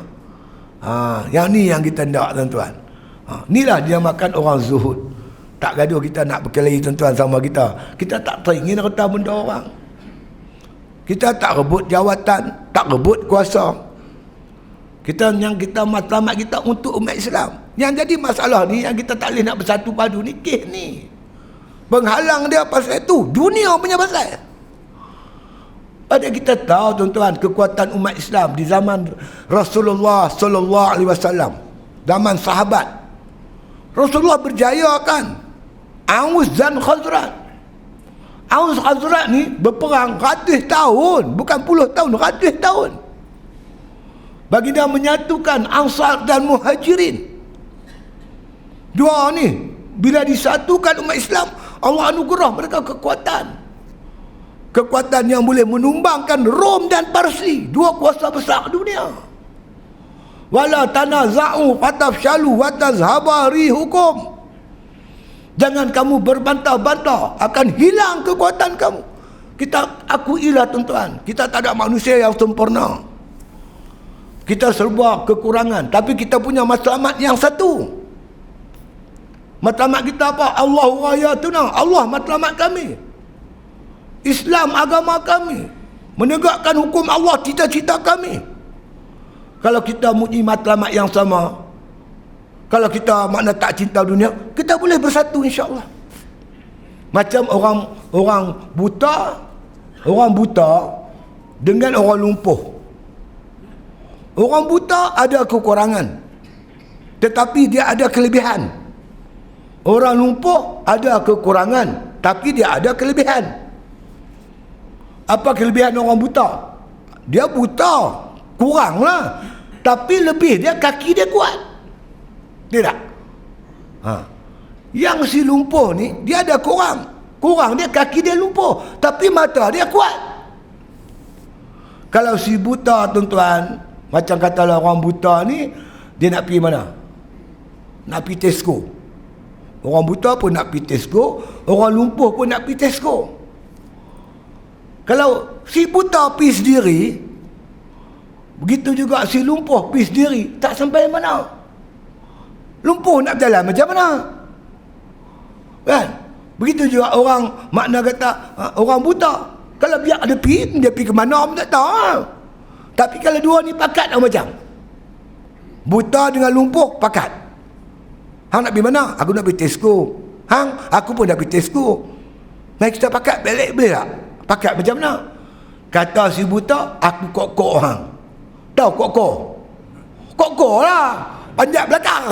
Yang ni yang kita nak tuan-tuan. Inilah dia makan orang zuhud. Tak gaduh kita nak berkelahi tuan-tuan sama kita. Kita tak teringin reta benda orang. Kita tak rebut jawatan, tak rebut kuasa. Kita matlamat kita untuk umat Islam. Yang jadi masalah ni, yang kita tak boleh nak bersatu padu ni, kes ni. Penghalang dia pasal itu, dunia punya pasal. Pada kita tahu tuan-tuan, kekuatan umat Islam di zaman Rasulullah sallallahu alaihi wasallam, zaman sahabat, Rasulullah berjaya kan Aus dan Khazraj. Aus Khazraj ni berperang ratus tahun, bukan puluh tahun, ratus tahun. Baginda menyatukan Ansar dan Muhajirin. Dua ni bila disatukan umat Islam, Allah anugerah mereka kekuatan. Kekuatan yang boleh menumbangkan Rom dan Parsi, dua kuasa besar dunia. Wala tanaza'u fatafshalu wa tazhaba rihukum. Jangan kamu berbantah-bantah, akan hilang kekuatan kamu. Kita akuilah tuan-tuan, kita tak ada manusia yang sempurna. Kita serba kekurangan, tapi kita punya matlamat yang satu. Matlamat kita apa? Allahu ayatuna, Allah matlamat kami. Islam agama kami, menegakkan hukum Allah cita-cita kami. Kalau kita mempunyai matlamat yang sama, kalau kita makna tak cinta dunia, kita boleh bersatu insya-Allah. Macam orang buta dengan orang lumpuh. Orang buta ada kekurangan, tetapi dia ada kelebihan. Orang lumpuh ada kekurangan, tapi dia ada kelebihan. Apa kelebihan orang buta? Dia buta, kuranglah, tapi lebih dia kaki dia kuat. Tidak? Yang si lumpuh ni dia ada kurang, Kurang dia kaki dia lumpuh, tapi mata dia kuat. Kalau si buta tuan-tuan, macam katalah orang buta ni, dia nak pergi mana? Nak pergi Tesco. Orang buta pun nak pergi Tesco, orang lumpuh pun nak pergi Tesco. Kalau si buta pergi sendiri, begitu juga si lumpuh pergi sendiri, tak sampai mana. Lumpuh nak berjalan macam mana? Kan? Begitu juga orang, makna kata orang buta, kalau biar dia pergi ke mana pun tak tahu. Tapi kalau dua ni pakat macam buta dengan lumpuh pakat. Hang nak pergi mana? Aku nak pergi Tesco. Hang, aku pun nak pergi Tesco. Mari kita pakat balik boleh tak? Pakat macam mana? Kata si buta, aku kok-kok hang. Tahu kok-kok? Kok-kok lah. Panjat belakang.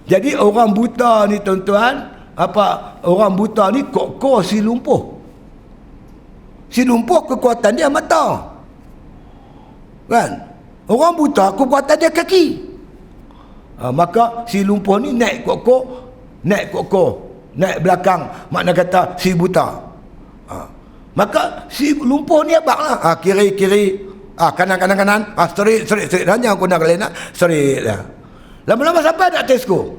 Jadi orang buta ni tuan-tuan, orang buta ni kok-kok si lumpuh. Si lumpuh kekuatan dia mata. Kan? Orang buta kekuatan dia kaki. Maka si lumpuh ni naik kok-kok, naik belakang, makna kata si buta. Maka si lumpuh ni abanglah. Kiri, kanan, straight. Hanya aku nak kalian straight lah. Lama-lama sampai tak Tesco?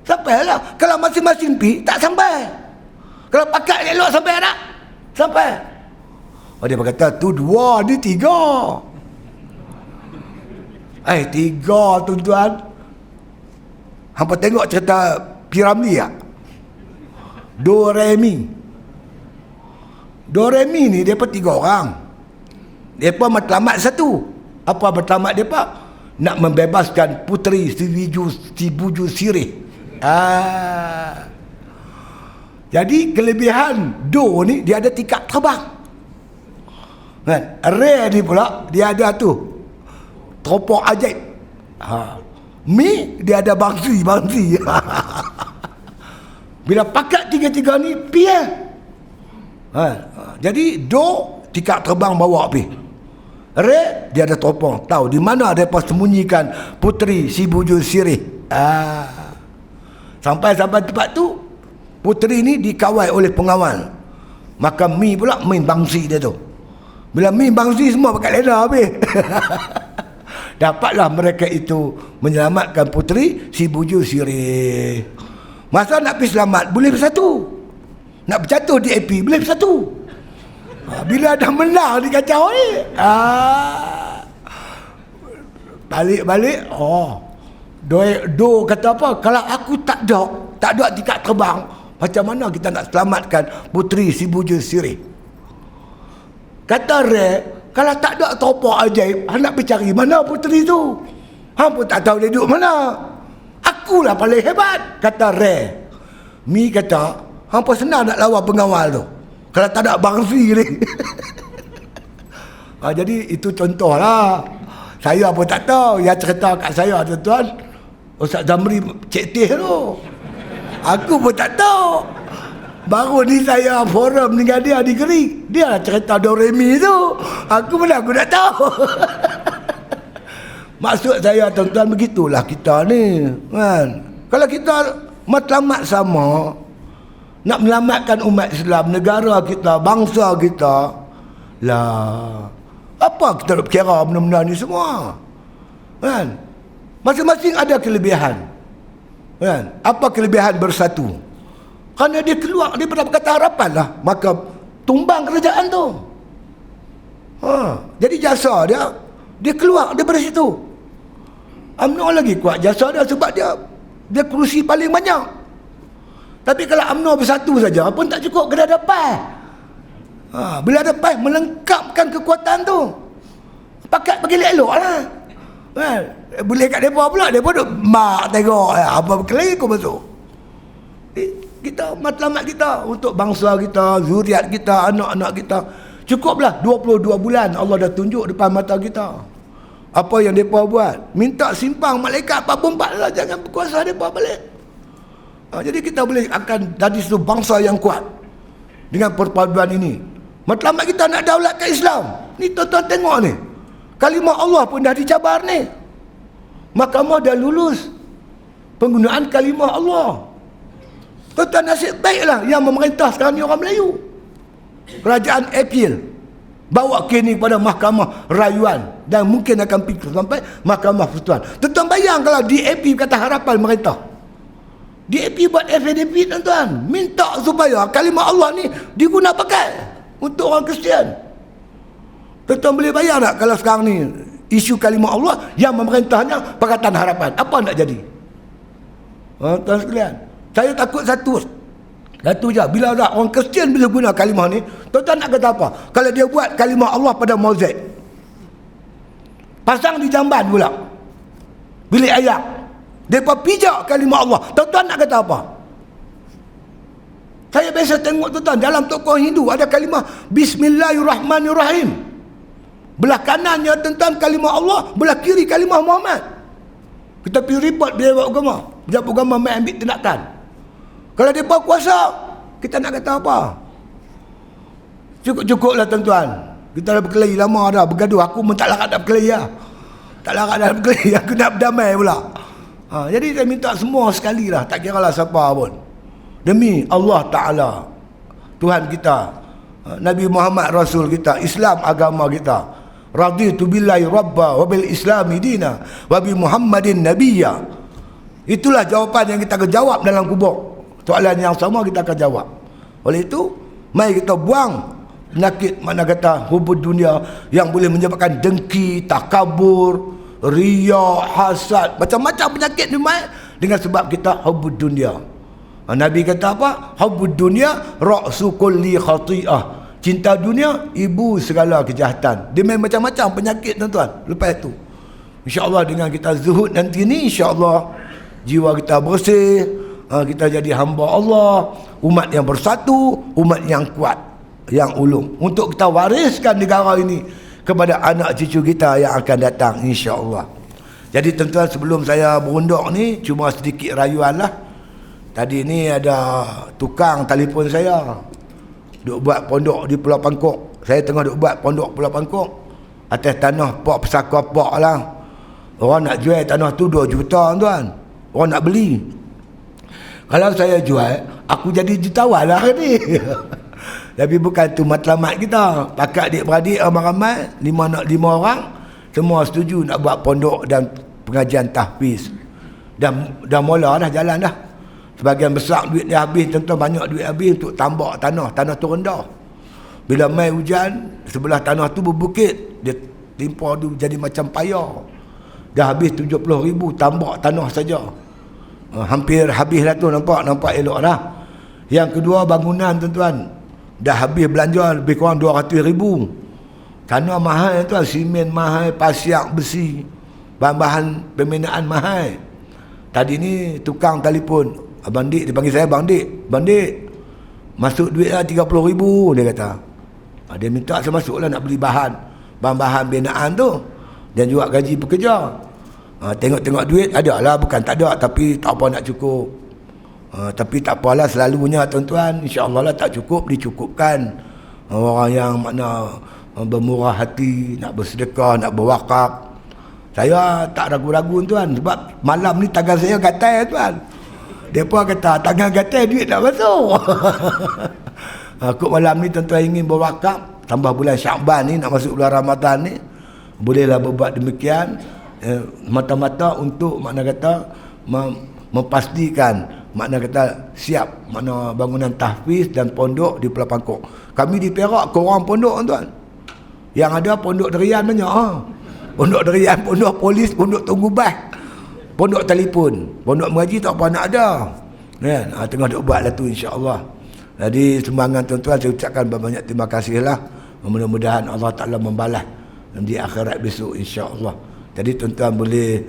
Sampai lah. Kalau masing-masing pi tak sampai. Kalau pakat elok sampai tak? Sampai. Dia berkata tu dua, ni tiga. Tiga tuan-tuan. Hampa tengok cerita Piramli tak? Doremi ni mereka tiga orang. Mereka matlamat satu. Apa matlamat mereka? Nak membebaskan puteri si buju sirih. Jadi kelebihan Do ni dia ada tingkat terbang. Kan? Re ni pula dia ada tu teropong ajaib. Mi dia ada bangsi. Bila pakat tiga-tiga ni piah. Jadi Do tingkat terbang bawa pi. Re dia ada teropong, tahu di mana mereka sembunyikan puteri si buju sirih. Sampai tempat tu, puteri ni dikawal oleh pengawal. Maka Mi pula main bangsi dia tu. Bila Mi bangsi semua pakai leda habis. Dapatlah mereka itu menyelamatkan puteri si buju sirih. Masa nak pergi selamat boleh bersatu. Nak berjatuh di api boleh bersatu. Bila dah menang di kacau ni, balik Do kata apa? Kalau aku tak ada tingkat terbang, macam mana kita nak selamatkan puteri si buju sirih? Kata Re, kalau tak ada teropong ajaib, hang nak pergi cari mana puteri tu? Hang pun tak tahu dia duduk mana. Akulah paling hebat, kata Re. Mi kata, hang pun senang nak lawan pengawal tu kalau tak ada bangsi ni. Jadi itu contohlah. Saya pun tak tahu. Yang cerita kat saya tuan-tuan, Ustaz Zamri Cik Teh tu. Aku pun tak tahu. Baru ni saya forum dengan dia di Gerik. Dia lah cerita Doremi tu. Aku mana aku tak tahu. Maksud saya tuan-tuan, begitulah kita ni kan. Kalau kita matlamat sama, nak menyelamatkan umat Islam, negara kita, bangsa kita, lah apa kita nak kira benda-benda ni semua kan? Masing-masing ada kelebihan kan? Apa kelebihan bersatu? Kerana dia keluar daripada Pakatan Harapan lah, maka tumbang kerajaan tu. Jadi jasa dia keluar daripada situ. UMNO lagi kuat jasa dia sebab dia kerusi paling banyak. Tapi kalau UMNO bersatu saja pun tak cukup, kena ada PAS. Bila ada PAS melengkapkan kekuatan tu, pakat bagi elok lah. Boleh kat mereka pula, mereka duk mak tengok apa berkelahi kau masuk. Kita matlamat kita untuk bangsa kita, zuriat kita, anak-anak kita. Cukuplah 22 bulan Allah dah tunjuk depan mata kita. Apa yang mereka buat, minta simpang malaikat 44 lah, jangan berkuasa mereka balik. Jadi kita boleh akan jadi satu bangsa yang kuat dengan perpaduan ini. Matlamat kita nak daulatkan Islam. Ni tuan-tuan tengok ni, kalimah Allah pun dah dicabar ni. Mahkamah dah lulus penggunaan kalimah Allah. Tuan-tuan, nasib baiklah yang memerintah sekarang ni orang Melayu. Kerajaan appeal bawa kes ni kepada mahkamah rayuan dan mungkin akan pergi sampai mahkamah persekutuan. Tuan-tuan bayang kalau DAP kata harapan merintah. DAP buat FADP tuan-tuan, minta supaya kalimah Allah ni diguna pakai untuk orang Kristian. Tuan-tuan boleh bayang tak kalau sekarang ni isu kalimah Allah yang memerintahnya Pakatan Harapan, apa nak jadi? Tuan sekalian, saya takut satu je, bila ada orang Kristian bila guna kalimah ni, tuan-tuan nak kata apa? Kalau dia buat kalimah Allah pada mozaik, pasang di jamban pula, bilik ayak, mereka pijak kalimah Allah, tuan-tuan nak kata apa? Saya biasa tengok tuan-tuan, dalam tokoh Hindu ada kalimah Bismillahirrahmanirrahim. Belah kanannya tuan-tuan kalimah Allah, belah kiri kalimah Muhammad. Kita pergi report pejabat agama mai ambil tindakan. Kalau mereka kuasa, kita nak kata apa? Cukup-cukuplah tuan-tuan. Kita dah berkelahi lama dah, bergaduh. Aku pun tak larat nak berkelahi lah. Tak larat nak berkelahi, aku nak berdamai pula. Jadi saya minta semua sekali lah, tak kira lah siapa pun. Demi Allah Ta'ala, Tuhan kita, Nabi Muhammad Rasul kita, Islam agama kita. Raditu billahi rabba wa bil islami dina wa bi Muhammadin nabiyya. Itulah jawapan yang kita akan jawab dalam kubur. Soalan yang sama kita akan jawab. Oleh itu, mari kita buang penyakit mana kata hubud dunia yang boleh menyebabkan dengki, takabur, riya, hasad, macam-macam penyakit ni mai dengan sebab kita hubud dunia. Nabi kata apa? Hubud dunia ra'su kulli khati'ah. Cinta dunia ibu segala kejahatan. Dia main macam-macam penyakit tuan-tuan. Lepas itu, insya-Allah dengan kita zuhud nanti ni, insya-Allah jiwa kita bersih, kita jadi hamba Allah, umat yang bersatu, umat yang kuat, yang ulung, untuk kita wariskan negara ini kepada anak cucu kita yang akan datang, insya-Allah. Jadi tuan-tuan, sebelum saya berunduk ni, cuma sedikit rayuan lah. Tadi ni ada tukang telefon saya, duk buat pondok di Pulau Pangkok. Saya tengah duk buat pondok Pulau Pangkok atas tanah Pak Pesaka Pak lah. Orang nak jual tanah tu 2 juta tuan. Orang nak beli. Kalau saya jual, aku jadi jutawan lah ni. Tapi bukan tu matlamat kita. Pakat adik-beradik ramai-ramai, 5 orang, semua setuju nak buat pondok dan pengajian tahfiz. Dah mula dah jalan dah. Sebagian besar duit dia habis, tentu banyak duit habis untuk tambak tanah tu rendah. Bila mai hujan, sebelah tanah tu berbukit, dia timpa tu jadi macam payah. Dah habis 70,000 tambak tanah saja. Hampir habis dah tu, nampak elok dah. Yang kedua, bangunan tuan-tuan, dah habis belanja lebih kurang 200,000. Tanah mahal tuan, simen mahal, pasir, besi, bahan-bahan pembinaan mahal. Tadi ni tukang telefon, Abang Dik, dia panggil saya Abang Dik. Abang Dik, masuk duit lah 30,000, dia kata. Dia minta saya masuk lah nak beli bahan-bahan binaan tu, dan juga gaji pekerja. Tengok-tengok duit ada lah, bukan tak ada, tapi tak apa nak cukup. Tapi tak apalah, selalunya tuan-tuan, insya-Allah lah tak cukup, dicukupkan. Orang yang makna bermurah hati, nak bersedekah, nak berwakaf. Saya tak ragu-ragu tuan, sebab malam ni tangan saya gatal tuan. Mereka kata tangan gatal, duit tak masuk. Kut malam ni tuan-tuan ingin berwakaf, tambah bulan Syakban ni, nak masuk bulan Ramadan ni, bolehlah berbuat demikian, mata-mata untuk makna kata memastikan makna kata siap makna bangunan tahfiz dan pondok di Pulau Pangkok. Kami di Perak korang pondok tuan. Yang ada pondok derian banyak. Pondok derian, pondok polis, pondok tunggu bas, pondok telefon, pondok mengaji tak apa nak ada. Kan? Tengah duk buat lah tu, insya-Allah. Jadi sumbangan tuan-tuan saya ucapkan banyak terima kasihlah. Mudah-mudahan Allah Taala membalas di akhirat besok, insya-Allah. Jadi tuan-tuan boleh,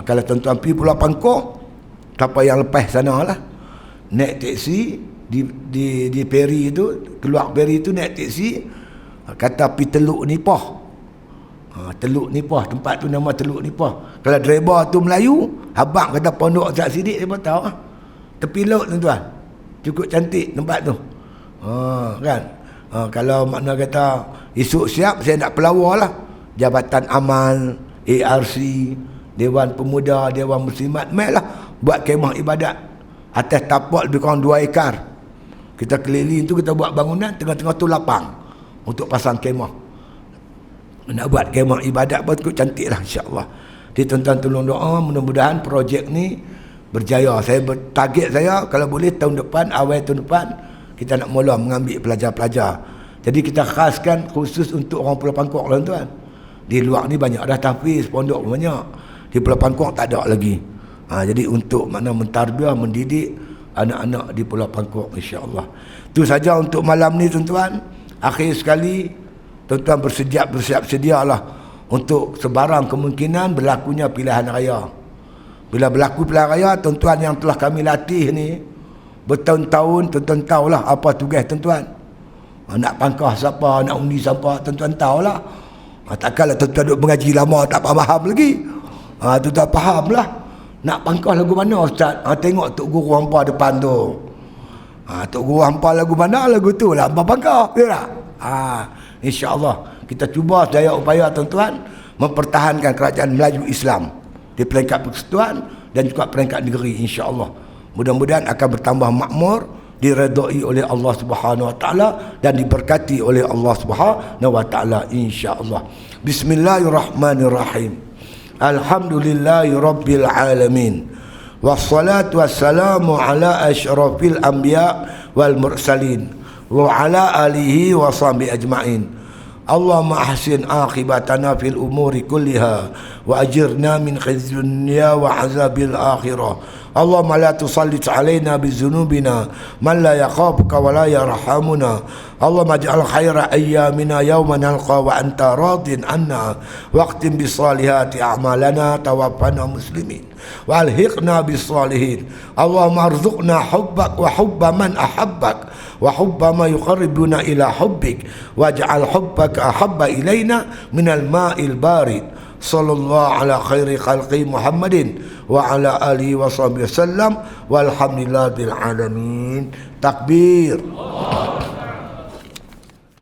kalau tuan-tuan pergi Pulau Pangkok, siapa yang lepas sana lah, naik teksi di peri itu, keluar peri itu naik teksi, kata pi Teluk Nipah. Teluk Nipah, tempat tu nama Teluk Nipah. Kalau driver tu Melayu, abang kata pondok Ustaz Siddiq, dia pun tahu lah. Tepi laut tuan-tuan, cukup cantik tempat tu. Kan? Kalau makna kata esok siap, saya nak pelawar lah, Jabatan Amal, ARC, Dewan Pemuda, Dewan Muslimat, mai lah buat kemah ibadat. Atas tapak lebih kurang 2 ekar. Kita keliling tu, kita buat bangunan, tengah-tengah tu lapang untuk pasang kemah. Nak buat kemah ibadat pun cukup cantik lah, insyaAllah. Jadi tuan-tuan tolong doa, mudah-mudahan projek ni berjaya. Target saya kalau boleh tahun depan, awal tahun depan, kita nak mula mengambil pelajar-pelajar. Jadi kita khaskan khusus untuk orang Pulau Pangkok lah tuan. Di luar ni banyak dah tahfiz, pondok banyak. Di Pulau Pangkok tak ada lagi. Jadi untuk mana mentarbiah, mendidik anak-anak di Pulau Pangkok, insya-Allah. Itu saja untuk malam ni tuan-tuan. Akhir sekali, tuan-tuan bersiap sedialah untuk sebarang kemungkinan berlakunya pilihan raya. Bila berlaku pilihan raya, tuan-tuan yang telah kami latih ni bertahun-tahun, tuan-tuan tahulah apa tugas tuan-tuan. Nak pangkah siapa, nak undi siapa, tuan-tuan tahulah. Takkanlah tuan-tuan duduk mengaji lama tak faham lagi. Tuan-tuan fahamlah. Nak pangkah lagu mana ustaz? Tengok Tok Guru hampa depan tu. Tok Guru hampa lagu mana, lagu tu lah hampa pangkah. Ya tak? InsyaAllah kita cuba daya upaya tuan-tuan mempertahankan kerajaan Melayu Islam di peringkat persekutuan dan juga peringkat negeri, insya-Allah. Mudah-mudahan akan bertambah makmur, diredai oleh Allah Subhanahu wa taala dan diberkati oleh Allah Subhanahu wa taala, insya-Allah. Bismillahirrahmanirrahim. Alhamdulillahirabbil alamin. Wassalatu wassalamu ala asyrafil anbiya wal mursalin wa ala alihi wa sahbihi ajma'in. Allahumma ahsin aqibatana fil umuri kulliha wa ajirna min khizyid dunya wa azabil akhirah. Allahumma la tusallit alaina bizunubina man la yakhafuka wa la yarhamuna. Allahumma ij'al khaira ayyamina yawma nalqa wa anta radin anna waqtim bisalihati a'malana tawaffana muslimin wa alhiqna bisalihin. Allahumma arzuqna hubbak wa hubba man ahabbak wa hubba ma yuqarribuna ila hubbik waj'al hubbaka ahabba ilaina minal ma'il barid. Sallallahu ala khairi khalqi Muhammadin wa ala alihi wa sahbihi wasallam walhamdulillahi bil alamin. Takbir.